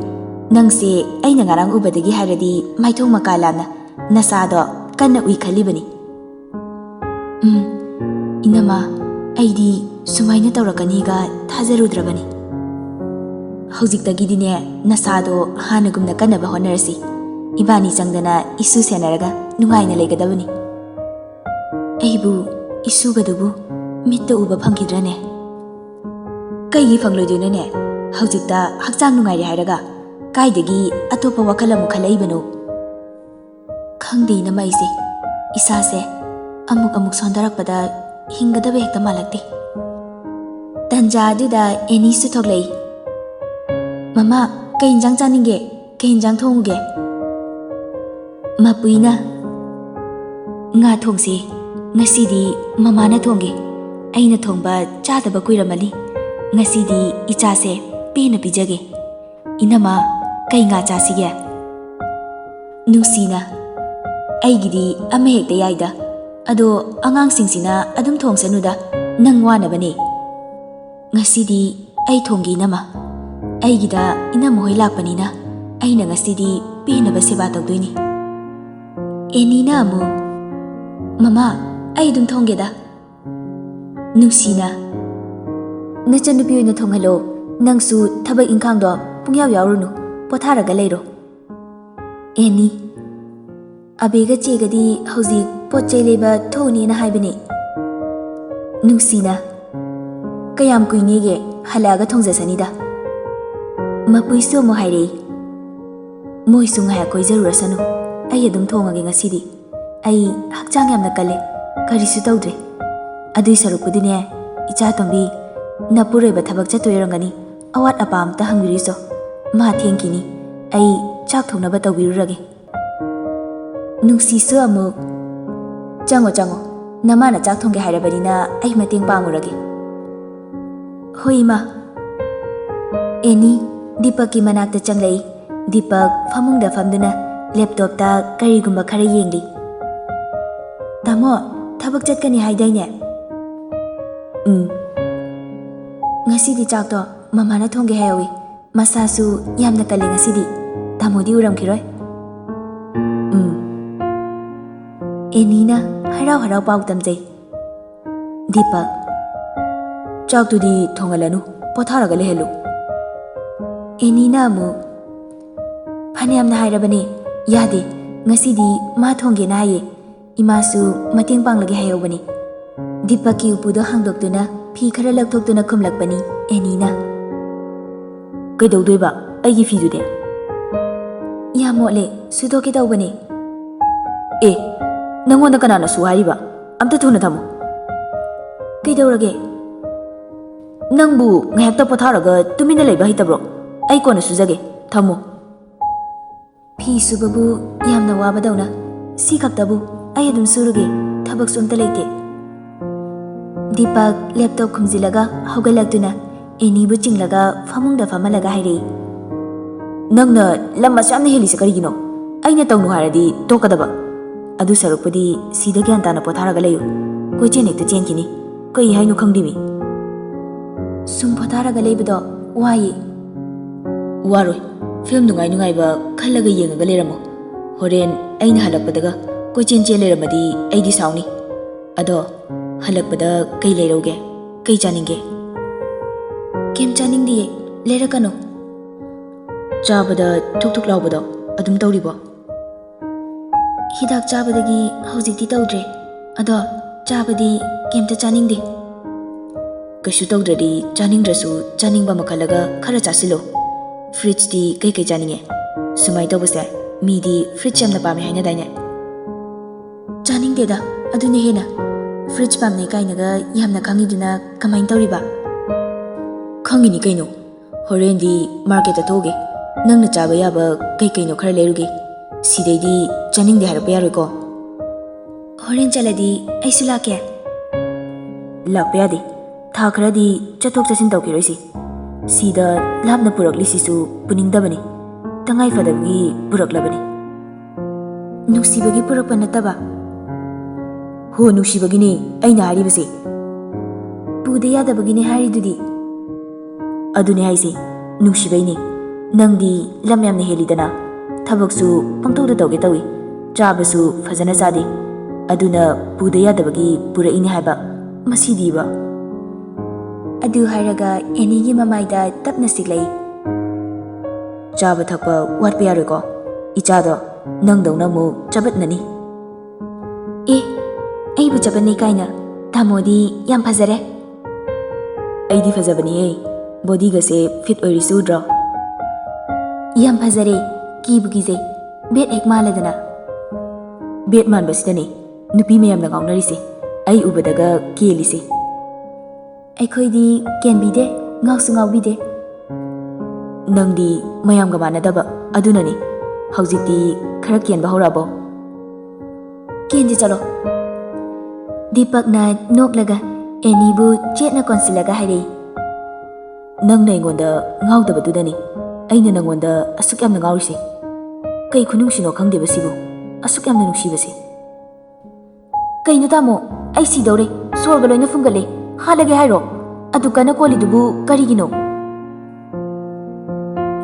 ꯅꯪꯁꯦ ꯑꯩꯅ ꯉꯔꯥꯡ ꯎꯕꯗꯒꯤ ꯍꯥꯏꯔꯗꯤ ꯃꯥꯏꯊꯣꯡ ꯃꯀꯥ ꯂꯥꯝꯅ ꯅꯁꯥꯗꯣ ꯀꯟꯅ ꯎꯏ ꯈꯜꯂꯤꯕꯅꯤ. ꯏꯅꯝꯃ, ꯑꯩꯗꯤ ꯁꯨꯃꯥꯏꯅ ꯇꯧꯔꯛꯀꯅꯤꯒ ꯊꯥꯖꯔꯨꯗ꯭ꯔꯕꯅꯤ. ꯍꯧꯖꯤꯛꯇꯒꯤꯗꯤꯅꯦ ꯅꯁꯥꯗꯣ ꯍꯥꯟꯅꯒꯨꯝꯅ ꯀꯟꯅꯕ ꯍꯣꯠꯅꯔꯁꯤ. ꯏꯕꯥꯅꯤ ꯆꯪꯗꯅ ꯏꯁꯨ ꯁꯦꯟꯅꯔꯒ ꯅꯨꯡꯉꯥꯏꯅ ꯂꯩꯒꯗꯕꯅꯤ. ꯑꯩꯕꯨ ꯏꯁꯨꯒꯗꯨꯕꯨ ꯃꯤꯠꯇ ꯎꯕ ꯐꯪꯈꯤꯗ꯭ꯔꯅꯦ? ꯀꯩꯒꯤ ꯐꯪꯂꯣꯏꯗꯣꯏꯅꯣꯅꯦ? ꯍꯧꯖꯤꯛꯇ ꯍꯛꯆꯥꯡ ꯅꯨꯡꯉꯥꯏꯔꯦ ꯍꯥꯏꯔꯒ ꯀꯥꯏꯗꯒꯤ ꯑꯇꯣꯞꯄ ꯋꯥꯈꯜ ꯑꯃꯨꯛ ꯈꯜꯂꯛꯏꯕꯅꯣ? ꯈꯪꯗꯦ ꯏꯅꯝꯃ, ꯑꯩꯁꯦ ꯏꯁꯥꯁꯦ ꯑꯃꯨꯛ ꯁꯣꯟꯊꯔꯛꯄꯗ ꯍꯤꯡꯒꯗꯕ ꯍꯦꯛꯇ ꯃꯥꯜꯂꯛꯇꯦ. ꯇꯟꯖꯥ ꯑꯗꯨꯗ ꯑꯦꯅꯤꯁꯨ ꯊꯣꯛꯂꯛꯏ. ꯃꯃꯥ, ꯀꯩ ꯏꯟꯖꯥꯡ ꯆꯥꯅꯤꯡꯒꯦ? ꯀꯩ ꯏꯟꯖꯥꯡ ꯊꯣꯡꯉꯨꯒꯦ? ꯃꯄꯨꯏꯅ, ꯉꯥ ꯊꯣꯡꯁꯦ. ꯉꯁꯤꯗꯤ ꯃꯃꯥꯅ ꯊꯣꯡꯒꯦ. ꯑꯩꯅ ꯊꯣꯡꯕ ꯆꯥꯗꯕ ꯀꯨꯏꯔꯝꯃꯅꯤ. ꯉꯁꯤꯗꯤ ꯏꯆꯥꯁꯦ ꯄꯦꯟꯅ ꯄꯤꯖꯒꯦ. ꯏꯅꯝꯃ, ꯀꯩ ꯉꯥ ꯆꯥꯁꯤꯒꯦ? ꯅꯨꯡꯁꯤꯅ, ꯑꯩꯒꯤꯗꯤ ꯑꯃ ꯍꯦꯛꯇ ꯌꯥꯏꯗ. ꯑꯗꯣ ꯑꯉꯥꯡꯁꯤꯡꯁꯤꯅ ꯑꯗꯨꯝ ꯊꯣꯡꯁꯅꯨꯗ, ꯅꯪ ꯋꯥꯅꯕꯅꯦ. ꯉꯁꯤꯗꯤ ꯑꯩ ꯊꯣꯡꯒꯦ ꯏꯅꯝꯃ. ꯑꯩꯒꯤꯗ ꯏꯅꯝꯃ ꯍꯣꯏ ꯂꯥꯛꯄꯅꯤꯅ ꯑꯩꯅ ꯉꯁꯤꯗꯤ ꯄꯦꯟꯅꯕ ꯁꯦꯕꯥ ꯇꯧꯗꯣꯏꯅꯤ. ꯑꯦꯅꯤꯅ ꯑꯃꯨꯛ, ꯃꯃꯥ, ꯑꯩ ꯑꯗꯨꯝ ꯊꯣꯡꯒꯦꯗ. ꯅꯨꯡꯁꯤꯅ, ꯅꯆꯟꯅꯨꯄꯤ ꯑꯣꯏꯅ ꯊꯣꯡꯍꯜꯂꯣ. ꯅꯪꯁꯨ ꯊꯕꯛ ꯏꯪꯈꯥꯡꯗꯣ ꯄꯨꯡꯌꯥꯎ ꯌꯥꯎꯔꯨꯅꯨ, ꯄꯣꯊꯥꯔꯒ ꯂꯩꯔꯣ. ꯑꯦꯅꯤ, ꯑꯕꯦꯒ ꯆꯦꯒꯗꯤ ꯍꯧꯖꯤꯛ ꯄꯣꯠ ꯆꯩ ꯂꯩꯕ ꯊꯣꯛꯎꯅꯦꯅ ꯍꯥꯏꯕꯅꯦ. ꯅꯨꯡꯁꯤꯅ, ꯀꯌꯥꯝ ꯀꯨꯏꯅꯦꯒꯦ? ꯍꯜꯂꯛꯑꯒ ꯊꯣꯡꯖꯁꯅꯤꯗ. ꯃꯄꯨꯏꯁꯨ ꯑꯃꯨꯛ ꯍꯥꯏꯔꯛꯏ. ꯃꯣꯏꯁꯨ ꯉꯥꯏꯍꯥꯛ ꯀꯣꯏꯖꯔꯨꯔꯁꯅꯨ, ꯑꯩ ꯑꯗꯨꯝ ꯊꯣꯡꯉꯒꯦ ꯉꯁꯤꯗꯤ ꯑꯩ ꯍꯛꯆꯥꯡ ꯌꯥꯝꯅ ꯀꯜꯂꯦ ꯀꯔꯤꯁꯨ ꯇꯧꯗ꯭ꯔꯦ ꯑꯗꯨꯏ ꯁꯔꯨꯛꯄꯨꯗꯤꯅꯦ ꯏꯆꯥ ꯇꯣꯝꯕꯤ ꯅꯄꯨꯔꯣꯏꯕ ꯊꯕꯛ ꯆꯠꯇꯣꯏ ꯑꯣꯏꯔꯝꯒꯅꯤ ꯑꯋꯥꯠ ꯑꯄꯥ ꯑꯝꯇ ꯍꯪꯕꯤꯔꯤꯁꯣ ꯃꯥ ꯊꯦꯡꯈꯤꯅꯤ ꯑꯩ ꯆꯥꯛ ꯊꯣꯡꯅꯕ ꯇꯧꯕꯤꯔꯨꯔꯒꯦ ꯅꯨꯡꯁꯤꯁꯨ ꯑꯃꯨꯛ ꯆꯪꯉꯣ ꯆꯪꯉꯣ ꯅꯃꯥꯅ ꯆꯥꯛ ꯊꯣꯡꯒꯦ ꯍꯥꯏꯔꯕꯅꯤꯅ ꯑꯩ ꯃꯇꯦꯡ ꯄꯥꯡꯉꯨꯔꯒꯦ ꯍꯣꯏ ꯏꯃꯥ ꯑꯦꯅꯤ ꯗꯤꯄꯛꯀꯤ ꯃꯅꯥꯛꯇ ꯆꯪꯂꯛꯏ ꯗꯤꯄꯛ ꯐꯃꯨꯡꯗ ꯐꯝꯗꯨꯅ ꯂꯦꯞꯇꯣꯞꯇ ꯀꯔꯤꯒꯨꯝꯕ ꯈꯔ ꯌꯦꯡꯂꯤ ꯇꯥꯃꯣ ꯊꯕꯛ ꯆꯠꯀꯅꯤ ꯍꯥꯏꯗꯥꯏꯅꯦ ꯉꯁꯤꯗꯤ ꯆꯥꯛꯇꯣ ꯃꯃꯥꯅ ꯊꯣꯡꯒꯦ ꯍꯥꯏꯍꯧꯏ ꯃꯁꯥꯁꯨ ꯌꯥꯝꯅ ꯀꯜꯂꯦ ꯉꯁꯤꯗꯤ ꯇꯥꯃꯣꯗꯤ ꯎꯔꯝꯈꯤꯔꯣꯏ ꯑꯦꯅꯤꯅ ꯍꯔꯥꯎ ꯍꯔꯥꯎ ꯄꯥꯎ ꯇꯝꯖꯩ ꯗꯤꯄꯛ ꯆꯥꯛꯇꯨꯗꯤ ꯊꯣꯡꯍꯜꯂꯅꯨ ꯄꯣꯊꯥꯔꯒ ꯂꯩꯍꯜꯂꯨ ꯑꯦꯅꯤꯅ ꯑꯃꯨꯛ ꯐꯅꯌꯥꯝꯅ ꯍꯥꯏꯔꯕꯅꯦ ꯌꯥꯗꯦ ꯉꯁꯤꯗꯤ ꯃꯥ ꯊꯣꯡꯒꯦꯅ ꯍꯥꯏꯌꯦ ꯏꯃꯥꯁꯨ ꯃꯇꯦꯡ ꯄꯥꯡꯂꯒꯦ ꯍꯥꯏꯍꯧꯕꯅꯤ ꯗꯤꯄꯛꯀꯤ ꯎꯄꯨꯗꯣ ꯍꯥꯡꯗꯣꯛꯇꯨꯅ ꯐꯤ ꯈꯔ ꯂꯧꯊꯣꯛꯇꯨꯅ ꯈꯨꯝꯂꯛꯄꯅꯤ ꯑꯦꯅꯤꯅ ꯀꯩꯗꯧꯗꯣꯏꯕ ꯑꯩꯒꯤ ꯐꯤꯗꯨꯗꯤ ꯌꯥꯝ ꯃꯣꯠꯂꯦ ꯁꯨꯗꯣꯛꯀꯦ ꯇꯧꯕꯅꯦ ꯑꯦ ꯅꯪꯉꯣꯟꯗ ꯀꯅꯥꯅ ꯁꯨ ꯍꯥꯏꯔꯤꯕ ꯑꯝꯇ ꯊꯨꯅ ꯊꯝꯃꯣ ꯀꯩꯗꯧꯔꯒꯦ ꯅꯪꯕꯨ ꯉꯥꯏꯍꯥꯛꯇ ꯄꯣꯊꯥꯔꯒ ꯇꯨꯃꯤꯟꯅ ꯂꯩꯕ ꯍꯩꯇꯕ꯭ꯔꯣ ꯑꯩ ꯀꯣꯟꯅ ꯁꯨꯖꯒꯦ ꯊꯝꯃꯣ ꯐꯤ ꯁꯨꯕꯕꯨ ꯌꯥꯝꯅ ꯋꯥꯕꯗꯧꯅ ꯁꯤ ꯈꯛꯇꯕꯨ ꯑꯩ ꯑꯗꯨꯝ ꯁꯨꯔꯨꯒꯦ ꯊꯕꯛꯁꯨ ꯑꯝꯇ ꯂꯩꯇꯦ ꯗꯤꯄꯛ ꯂꯦꯞꯇꯣꯞ ꯈꯨꯝꯖꯤꯜꯂꯒ ꯍꯧꯒꯠꯂꯛꯇꯨꯅ ꯑꯦꯅꯤꯕꯨ ꯆꯤꯡꯂꯒ ꯐꯃꯨꯡꯗ ꯐꯝꯍꯜꯂꯒ ꯍꯥꯏꯔꯛꯏ ꯅꯪꯅ ꯂꯝ ꯑꯁꯨ ꯌꯥꯝꯅ ꯍꯦꯜꯂꯤꯁꯦ ꯀꯔꯤꯒꯤꯅꯣ ꯑꯩꯅ ꯇꯧꯅꯨ ꯍꯥꯏꯔꯗꯤ ꯇꯣꯛꯀꯗꯕ ꯑꯗꯨ ꯁꯔꯨꯛꯄꯨꯗꯤ ꯁꯤꯗ ꯒ꯭ꯌꯥꯟ ꯇꯥꯅ ꯄꯣꯊꯥꯔꯒ ꯂꯩꯌꯨ ꯀꯣꯏꯆꯦꯟ ꯍꯦꯛꯇ ꯆꯦꯟꯈꯤꯅꯤ ꯀꯩ ꯍꯥꯏꯅꯣ ꯈꯪꯗꯦꯃꯤ ꯁꯨꯝ ꯄꯣꯊꯥꯔꯒ ꯂꯩꯕꯗꯣ ꯋꯥꯏꯌꯦ ꯋꯥꯔꯣꯏ ꯐꯤꯂꯝ ꯅꯨꯡꯉꯥꯏ ꯅꯨꯡꯉꯥꯏꯕ ꯈꯜꯂꯒ ꯌꯦꯡꯉꯒ ꯂꯩꯔꯝꯃꯣ ꯍꯣꯔꯦꯟ ꯑꯩꯅ ꯍꯜꯂꯛꯄꯗꯒ ꯀꯣꯏꯆꯦꯟ ꯆꯦꯟ ꯂꯩꯔꯝꯃꯗꯤ ꯑꯩꯗꯤ ꯁꯥꯎꯅꯤ ꯑꯗꯣ ꯍꯜꯂꯛꯄꯗ ꯀꯩ ꯂꯩꯔꯧꯒꯦ ꯀꯩ ꯆꯥꯅꯤꯡꯒꯦ ꯀꯦꯝ ꯆꯥꯅꯤꯡꯗꯤꯌꯦ ꯂꯩꯔꯛꯀꯅꯣ ꯆꯥꯕꯗ ꯊꯨꯛ ꯊꯨꯛ ꯂꯥꯎꯕꯗꯣ ꯑꯗꯨꯝ ꯇꯧꯔꯤꯕꯣ ꯍꯤꯗꯥꯛ ꯆꯥꯕꯗꯒꯤ ꯍꯧꯖꯤꯛꯇꯤ ꯇꯧꯗ꯭ꯔꯦ ꯑꯗꯣ ꯆꯥꯕꯗꯤ ꯀꯦꯝꯇ ꯆꯥꯅꯤꯡꯗꯦ ꯀꯩꯁꯨ ꯇꯧꯗ꯭ꯔꯗꯤ ꯆꯥꯅꯤꯡꯗ꯭ꯔꯁꯨ ꯆꯥꯅꯤꯡꯕ ꯑꯃ ꯈꯜꯂꯒ ꯈꯔ ꯆꯥꯁꯤꯜꯂꯣ ꯐ꯭ꯔꯨꯏꯠꯁꯇꯤ ꯀꯩꯀꯩ ꯆꯥꯅꯤꯡꯉꯦ ꯁꯨꯃꯥꯏꯅ ꯇꯧꯕꯁꯦ ꯃꯤꯗꯤ ꯐ꯭ꯔꯨꯏꯠꯁ ꯌꯥꯝꯅ ꯄꯥꯝꯃꯦ ꯍꯥꯏꯅꯗꯥꯏꯅꯦ ꯆꯥꯅꯤꯡꯗꯦꯗ ꯑꯗꯨꯅ ꯍꯦꯟꯅ ꯐ꯭ꯔꯨꯏꯠꯁ ꯄꯥꯝꯅꯩ ꯀꯥꯏꯅꯒ ꯌꯥꯝꯅ ꯈꯪꯉꯤꯗꯨꯅ ꯀꯃꯥꯏꯅ ꯇꯧꯔꯤꯕ ꯈꯪꯉꯤꯅꯤ ꯀꯩꯅꯣ ꯍꯣꯔꯦꯟꯗꯤ ꯃꯥꯔꯀꯦꯠꯇ ꯊꯣꯛꯎꯒꯦ ꯅꯪꯅ ꯆꯥꯕ ꯌꯥꯕ ꯀꯩꯀꯩꯅꯣ ꯈꯔ ꯂꯩꯔꯨꯒꯦ ꯁꯤꯗꯩꯗꯤ ꯆꯥꯅꯤꯡꯗꯦ ꯍꯥꯏꯔꯛꯄ ꯌꯥꯔꯣꯏꯀꯣ ꯍꯣꯔꯦꯟ ꯆꯠꯂꯗꯤ ꯑꯩꯁꯨ ꯂꯥꯛꯀꯦ ꯂꯥꯛꯄ ꯌꯥꯗꯦ ꯊꯥ ꯈꯔꯗꯤ ꯆꯠꯊꯣꯛ ꯆꯠꯁꯤꯟ ꯇꯧꯈꯤꯔꯣꯏꯁꯤ ꯁꯤꯗ ꯂꯥꯞꯅ ꯄꯨꯔꯛꯂꯤꯁꯤꯁꯨ ꯄꯨꯅꯤꯡꯗꯕꯅꯤ ꯇꯉꯥꯏ ꯐꯗꯕꯒꯤ ꯄꯨꯔꯛꯂꯕꯅꯤ ꯅꯨꯡꯁꯤꯕꯒꯤ ꯄꯨꯔꯛꯄ ꯅꯠꯇꯕ ꯍꯣ ꯅꯨꯡꯁꯤꯕꯒꯤꯅꯦ ꯑꯩꯅ ꯍꯥꯏꯔꯤꯕꯁꯦ ꯄꯨꯗ ꯌꯥꯗꯕꯒꯤꯅꯦ ꯍꯥꯏꯔꯤꯗꯨꯗꯤ ꯑꯗꯨꯅꯦ ꯍꯥꯏꯁꯦ ꯅꯨꯡꯁꯤꯕꯩꯅꯦ ꯅꯪꯗꯤ ꯂꯝ ꯌꯥꯝꯅ ꯍꯦꯜꯂꯤꯗꯅ ꯊꯕꯛꯁꯨ ꯄꯪꯇꯧꯗ ꯇꯧꯒꯦ ꯇꯧꯏ ꯆꯥꯕꯁꯨ ꯐꯖꯅ ꯆꯥꯗꯦ ꯑꯗꯨꯅ ꯄꯨꯗ ꯌꯥꯗꯕꯒꯤ ꯄꯨꯔꯛꯏꯅꯦ ꯍꯥꯏꯕ ꯃꯁꯤꯗꯤꯕ ꯑꯗꯨ ꯍꯥꯏꯔꯒ ꯑꯦꯅꯤꯒꯤ ꯃꯃꯥꯏꯗ ꯇꯞꯅ ꯁꯤꯛꯂꯛꯏ ꯆꯥꯕ ꯊꯛꯄ ꯋꯥꯠꯄ ꯌꯥꯔꯣꯏꯀꯣ ꯏꯆꯥꯗꯣ ꯅꯪꯗꯧꯅ ꯑꯃꯨꯛ ꯆꯕꯠꯅꯅꯤ ꯑꯦ ꯑꯩꯕꯨ ꯆꯕꯠꯅꯩ ꯀꯥꯏꯅ ꯇꯥꯃꯣꯗꯤ ꯌꯥꯝ ꯐꯖꯔꯦ ꯑꯩꯗꯤ ꯐꯖꯕꯅꯤꯍꯦ ꯕꯣꯗꯤꯒꯁꯦ ꯐꯤꯠ ꯑꯣꯏꯔꯤꯁꯨ ꯎꯗ꯭ꯔꯣ ꯌꯥꯝ ꯐꯖꯔꯦ ꯀꯤꯕꯨ ꯀꯤꯖꯩ ꯕꯦꯠ ꯍꯦꯛ ꯃꯥꯜꯂꯗꯅ ꯕꯦꯠ ꯃꯥꯟꯕꯁꯤꯗꯅꯦ ꯅꯨꯄꯤ ꯃꯌꯥꯝꯅ ꯉꯥꯎꯅꯔꯤꯁꯦ ꯑꯩ ꯎꯕꯗꯒ ꯀꯦꯜꯂꯤꯁꯦ ꯑꯩꯈꯣꯏꯗꯤ ꯀꯦꯟꯕꯤꯗꯦ ꯉꯥꯎꯁꯨ ꯉꯥꯎꯕꯤꯗꯦ ꯅꯪꯗꯤ ꯃꯌꯥꯝꯒ ꯃꯥꯟꯅꯗꯕ ꯑꯗꯨꯅꯅꯤ ꯍꯧꯖꯤꯛꯇꯤ ꯈꯔ ꯀꯦꯟꯕ ꯍꯧꯔꯛꯑꯕꯣ ꯀꯦꯟꯗꯤ ꯆꯠꯂꯣ ꯗꯤꯄꯛꯅ ꯅꯣꯛꯂꯒ ꯑꯦꯅꯤꯕꯨ ꯆꯦꯠꯅ ꯀꯣꯟꯁꯤꯜꯂꯒ ꯍꯥꯏꯔꯛꯏ ꯅꯪꯅ ꯑꯩꯉꯣꯟꯗ ꯉꯥꯎꯗꯕꯗꯨꯗꯅꯤ ꯑꯩꯅ ꯅꯪꯉꯣꯟꯗ ꯑꯁꯨꯛ ꯌꯥꯝꯅ ꯉꯥꯎꯔꯤꯁꯦ ꯀꯩ ꯈꯨꯅꯨꯡꯁꯤꯅꯣ ꯈꯪꯗꯦꯕ ꯁꯤꯕꯨ ꯑꯁꯨꯛ ꯌꯥꯝꯅ ꯅꯨꯡꯁꯤꯕꯁꯦ ꯀꯩꯅꯣ ꯇꯥꯃꯣ ꯑꯩ ꯁꯤꯗꯧꯔꯦ ꯁꯣꯔꯒ ꯂꯣꯏꯅ ꯐꯨꯡꯒꯠꯂꯦ ꯍꯥꯠꯂꯒꯦ ꯍꯥꯏꯔꯣ ꯑꯗꯨ ꯀꯟꯅ ꯀꯣꯜꯂꯤꯗꯨꯕꯨ ꯀꯔꯤꯒꯤꯅꯣ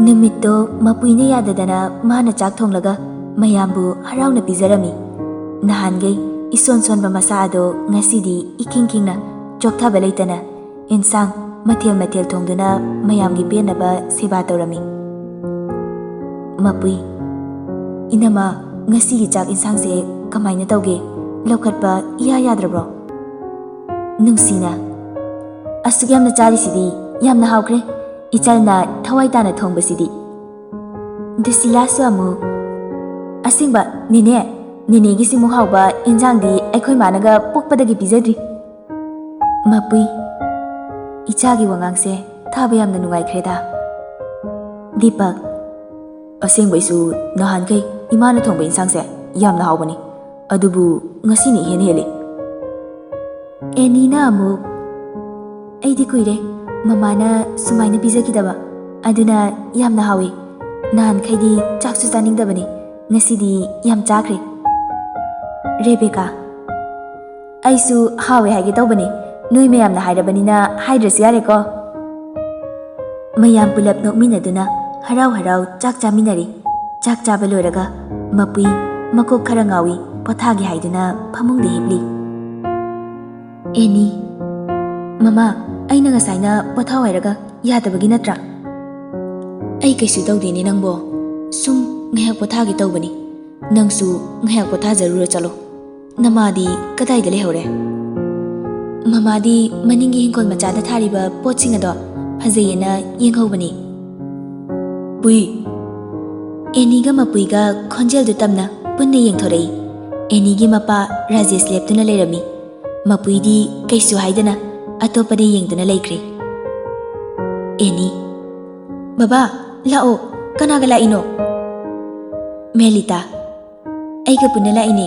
ꯅꯨꯃꯤꯠꯇꯣ ꯃꯄꯨꯏꯅ ꯌꯥꯗꯗꯅ ꯃꯥꯅ ꯆꯥꯛ ꯊꯣꯡꯂꯒ ꯃꯌꯥꯝꯕꯨ ꯍꯔꯥꯎꯅ ꯄꯤꯖꯔꯝꯃꯤ ꯅꯍꯥꯟꯒꯩ ꯏꯁꯣꯟ ꯁꯣꯟꯕ ꯃꯁꯥ ꯑꯗꯣ ꯉꯁꯤꯗꯤ ꯏꯈꯤꯡ ꯈꯤꯡꯅ ꯆꯣꯛꯊꯕ ꯂꯩꯇꯅ ꯏꯟꯁꯥꯡ ꯃꯊꯦꯜ ꯃꯊꯦꯜ ꯊꯣꯡꯗꯨꯅ ꯃꯌꯥꯝꯒꯤ ꯄꯦꯟꯅꯕ ꯁꯦꯕꯥ ꯇꯧꯔꯝꯃꯤ ꯃꯄꯨꯏ ꯏꯅꯝꯃ ꯉꯁꯤꯒꯤ ꯆꯥꯛ ꯏꯟꯁꯥꯡꯁꯦ ꯀꯃꯥꯏꯅ ꯇꯧꯒꯦ ꯂꯧꯈꯠꯄ ꯏꯌꯥ ꯌꯥꯗ꯭ꯔꯕ꯭ꯔꯣ ꯅꯨꯡꯁꯤꯅ ꯑꯁꯨꯛ ꯌꯥꯝꯅ ꯆꯥꯔꯤꯁꯤꯗꯤ ꯌꯥꯝꯅ ꯍꯥꯎꯈ꯭ರೆ ꯏꯆꯜꯅ ꯊꯋꯥꯏ ꯇꯥꯅ ꯊꯣꯡꯕꯁꯤꯗꯤ ꯗꯨꯁꯤꯂꯥꯁꯨ ꯑꯃꯨꯛ ꯑꯁꯦꯡꯕ ꯅꯦꯅꯦ, ꯅꯦꯅꯦꯒꯤ ꯁꯤꯃꯨꯛ ꯍꯥꯎꯕ ꯏꯟꯖꯥꯡꯗꯤ ꯑꯩꯈꯣꯏ ꯃꯥꯅꯒ ꯄꯣꯛꯄꯗꯒꯤ ꯄꯤꯖꯗ꯭ꯔꯤ꯫ ꯃꯄꯨꯏ, ꯏꯆꯥꯒꯤ ꯋꯥꯉꯥꯡꯁꯦ ꯊꯥꯕ ꯌꯥꯝꯅ ꯅꯨꯡꯉꯥꯏꯈ꯭ꯔꯦꯗ꯫ ꯗꯤꯄꯛ, ꯑꯁꯦꯡꯕꯩꯁꯨ ꯅꯍꯥꯟꯈꯩ ꯏꯃꯥꯅ ꯊꯣꯡꯕ ꯏꯟꯁꯥꯡꯁꯦ ꯌꯥꯝꯅ ꯍꯥꯎꯕꯅꯤ, ꯑꯗꯨꯕꯨ ꯉꯁꯤꯅ ꯏꯍꯦꯟ ꯍꯦꯜꯂꯤ꯫ ꯑꯦꯅꯤꯅ ꯑꯃꯨꯛ, ꯑꯩꯗꯤ ꯀꯨꯏꯔꯦ ꯃꯃꯥꯅ ꯁꯨꯃꯥꯏꯅ ꯄꯤꯖꯈꯤꯗꯕ, ꯑꯗꯨꯅ ꯌꯥꯝꯅ ꯍꯥꯎꯏ꯫ ꯅꯍꯥꯟꯈꯩꯗꯤ ꯆꯥꯛꯁꯨ ꯆꯥꯅꯤꯡꯗꯕꯅꯤ, ꯉꯁꯤꯗꯤ ꯌꯥꯝ ꯆꯥꯈ꯭ꯔꯦ꯫ ꯔꯦꯕꯦꯀꯥ, ꯑꯩꯁꯨ ꯍꯥꯎꯋꯦ ꯍꯥꯏꯒꯦ ꯇꯧꯕꯅꯤ, ꯅꯣꯏ ꯃꯌꯥꯝꯅ ꯍꯥꯏꯔꯕꯅꯤꯅ ꯍꯥꯏꯗ꯭ꯔꯁꯨ ꯌꯥꯔꯦꯀꯣ꯫ ꯃꯌꯥꯝ ꯄꯨꯂꯞ ꯅꯣꯛꯃꯤꯟꯅꯗꯨꯅ ꯍꯔꯥꯎ ꯍꯔꯥꯎ ꯆꯥꯛ ꯆꯥꯃꯤꯟꯅꯔꯤ꯫ ꯆꯥꯛ ꯆꯥꯕ ꯂꯣꯏꯔꯒ ꯃꯄꯨꯏ ꯃꯀꯣꯛ ꯈꯔ ꯉꯥꯎꯏ ꯄꯣꯊꯥꯒꯦ ꯍꯥꯏꯗꯨꯅ ꯐꯃꯨꯡꯗ ꯍꯤꯞꯂꯤ꯫ ꯑꯦꯅꯤ, ꯃꯃꯥ, ꯑꯩꯅ ꯉꯁꯥꯏꯅ ꯄꯣꯊꯥꯎ ꯍꯥꯏꯔꯒ ꯌꯥꯗꯕꯒꯤ ꯅꯠꯇ꯭ꯔꯥ? ꯑꯩ ꯀꯩꯁꯨ ꯇꯧꯗꯦꯅꯦ ꯅꯪꯕꯣ, ꯁꯨꯝ ꯉꯥꯏꯍꯥꯛ ꯄꯣꯊꯥꯒꯦ ꯇꯧꯕꯅꯤ꯫ ꯅꯪꯁꯨ ꯉꯥꯏꯍꯥꯛ ꯄꯣꯊꯥꯖꯔꯨꯔꯣ ꯆꯠꯂꯣ꯫ ꯅꯃꯥꯗꯤ ꯀꯗꯥꯏꯗ ꯂꯩꯍꯧꯔꯦ? ꯃꯃꯥꯗꯤ ꯃꯅꯤꯡꯒꯤ ꯍꯤꯡꯈꯣꯜ ꯃꯆꯥꯗ ꯊꯥꯔꯤꯕ ꯄꯣꯠꯁꯤꯡ ꯑꯗꯣ ꯐꯖꯩꯌꯦꯅ ꯌꯦꯡꯍꯧꯕꯅꯤ꯫ ꯄꯨꯏ, ꯑꯦꯅꯤꯒ ꯃꯄꯨꯏꯒ ꯈꯣꯟꯖꯦꯜꯗꯨ ꯇꯝꯅ ꯄꯨꯟꯅ ꯌꯦꯡꯊꯣꯔꯛꯏ꯫ ꯑꯦꯅꯤꯒꯤ ꯃꯄꯥ ꯔꯥꯖꯦꯁ ꯂꯦꯞꯇꯨꯅ ꯂꯩꯔꯝꯃꯤ꯫ ꯃꯄꯨꯏꯗꯤ ꯀꯩꯁꯨ ꯍꯥꯏꯗꯅ ꯑꯇꯣꯞꯄꯗ ꯌꯦꯡꯗꯨꯅ ꯂꯩꯈ꯭ꯔꯦ꯫ ꯑꯦꯅꯤ, ꯕꯕꯥ ꯂꯥꯛꯑꯣ, ꯀꯅꯥꯒ ꯂꯥꯛꯏꯅꯣ? ꯃꯦꯂꯤꯇꯥ, ꯑꯩꯒ ꯄꯨꯟꯅ ꯂꯥꯛꯏꯅꯦ꯫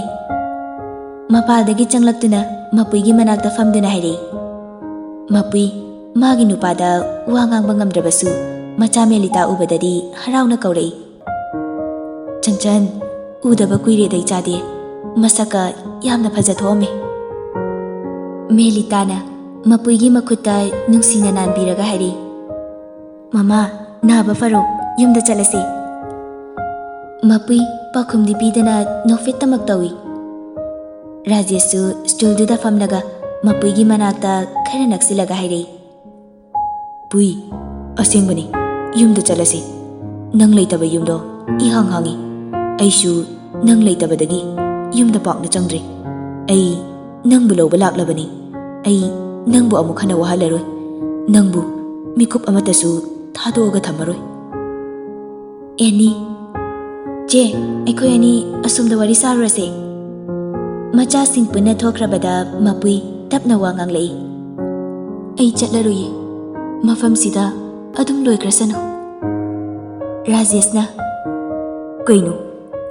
ꯃꯄꯥꯜꯗꯒꯤ ꯆꯪꯂꯛꯇꯨꯅ ꯃꯄꯨꯏꯒꯤ ꯃꯅꯥꯛꯇ ꯐꯝꯗꯨꯅ ꯍꯥꯏꯔꯛꯏ꯫ ꯃꯄꯨꯏ ꯃꯥꯒꯤ ꯅꯨꯄꯥꯗ ꯋꯥ ꯉꯥꯡꯕ ꯉꯝꯗ꯭ꯔꯕꯁꯨ ꯃꯆꯥ ꯃꯦꯂꯤꯇꯥ ꯎꯕꯗꯗꯤ ꯍꯔꯥꯎꯅ ꯀꯧꯔꯛꯏ꯫ ꯆꯟꯆꯟ, ꯎꯗꯕ ꯀꯨꯏꯔꯦꯗ ꯏꯆꯥꯗꯤ, ꯃꯁꯛꯀ ꯌꯥꯝꯅ ꯐꯖꯊꯣꯛꯑꯝꯃꯦ꯫ ꯃꯦꯂꯤꯇꯥꯅ ꯃꯄꯨꯏꯒꯤ ꯃꯈꯨꯠꯇ ꯅꯨꯡꯁꯤꯅ ꯅꯥꯟꯕꯤꯔꯒ ꯍꯥꯏꯔꯛꯏ꯫ ꯃꯃꯥ, ꯅꯥꯕ ꯐꯔꯣ, ꯌꯨꯝꯗ ꯆꯠꯂꯁꯤ꯫ ꯃꯄꯨꯏ ꯄꯥꯎꯈꯨꯝꯗꯤ ꯄꯤꯗꯅ ꯅꯣꯛꯐꯦꯠꯇꯃꯛ ꯇꯧꯏ꯫ ꯔꯥꯖꯦꯁꯁꯨ ꯁ꯭ꯇꯨꯜꯗꯨꯗ ꯐꯝꯂꯒ ꯃꯄꯨꯏꯒꯤ ꯃꯅꯥꯛꯇ ꯈꯔ ꯅꯛꯁꯤꯜꯂꯒ ꯍꯥꯏꯔꯛꯏ꯫ ꯄꯨꯏ, ꯑꯁꯦꯡꯕꯅꯤ, ꯌꯨꯝꯗ ꯆꯠꯂꯁꯤ꯫ ꯅꯪ ꯂꯩꯇꯕ ꯌꯨꯝꯗꯣ ꯏꯍꯥꯡ ꯍꯥꯡꯉꯤ꯫ ꯑꯩꯁꯨ ꯅꯪ ꯂꯩꯇꯕꯗꯒꯤ ꯌꯨꯝꯗ ꯄꯥꯛꯅ ꯆꯪꯗ꯭ꯔꯤ꯫ ꯑꯩ ꯅꯪꯕꯨ ꯂꯧꯕ ꯂꯥꯛꯂꯕꯅꯤ꯫ ꯑꯩ ꯅꯪꯕꯨ ꯑꯃꯨꯛ ꯍꯟꯅ ꯋꯥꯍꯜꯂꯔꯣꯏ꯫ ꯅꯪꯕꯨ ꯃꯤꯀꯨꯞ ꯑꯃꯠꯇꯁꯨ ꯊꯥꯗꯣꯛꯑꯒ ꯊꯝꯃꯔꯣꯏ꯫ ꯑꯦꯅꯤ, ꯆꯦ, ꯑꯩꯈꯣꯏ ꯑꯅꯤ ꯑꯁꯣꯝꯗ ꯋꯥꯔꯤ ꯁꯥꯔꯨꯔꯁꯦ꯫ ꯃꯆꯥꯁꯤꯡ ꯄꯨꯟꯅ ꯊꯣꯛꯈ꯭ꯔꯕꯗ ꯃꯄꯨꯏ ꯇꯞꯅ ꯋꯥ ꯉꯥꯡꯂꯛꯏ꯫ ꯑꯩ ꯆꯠꯂꯔꯣꯏꯌꯦ, ꯃꯐꯝꯁꯤꯗ ꯑꯗꯨꯝ ꯂꯣꯏꯈ꯭ꯔꯁꯅꯨ꯫ ꯔꯥꯖꯦꯁꯅ, ꯀꯩꯅꯣ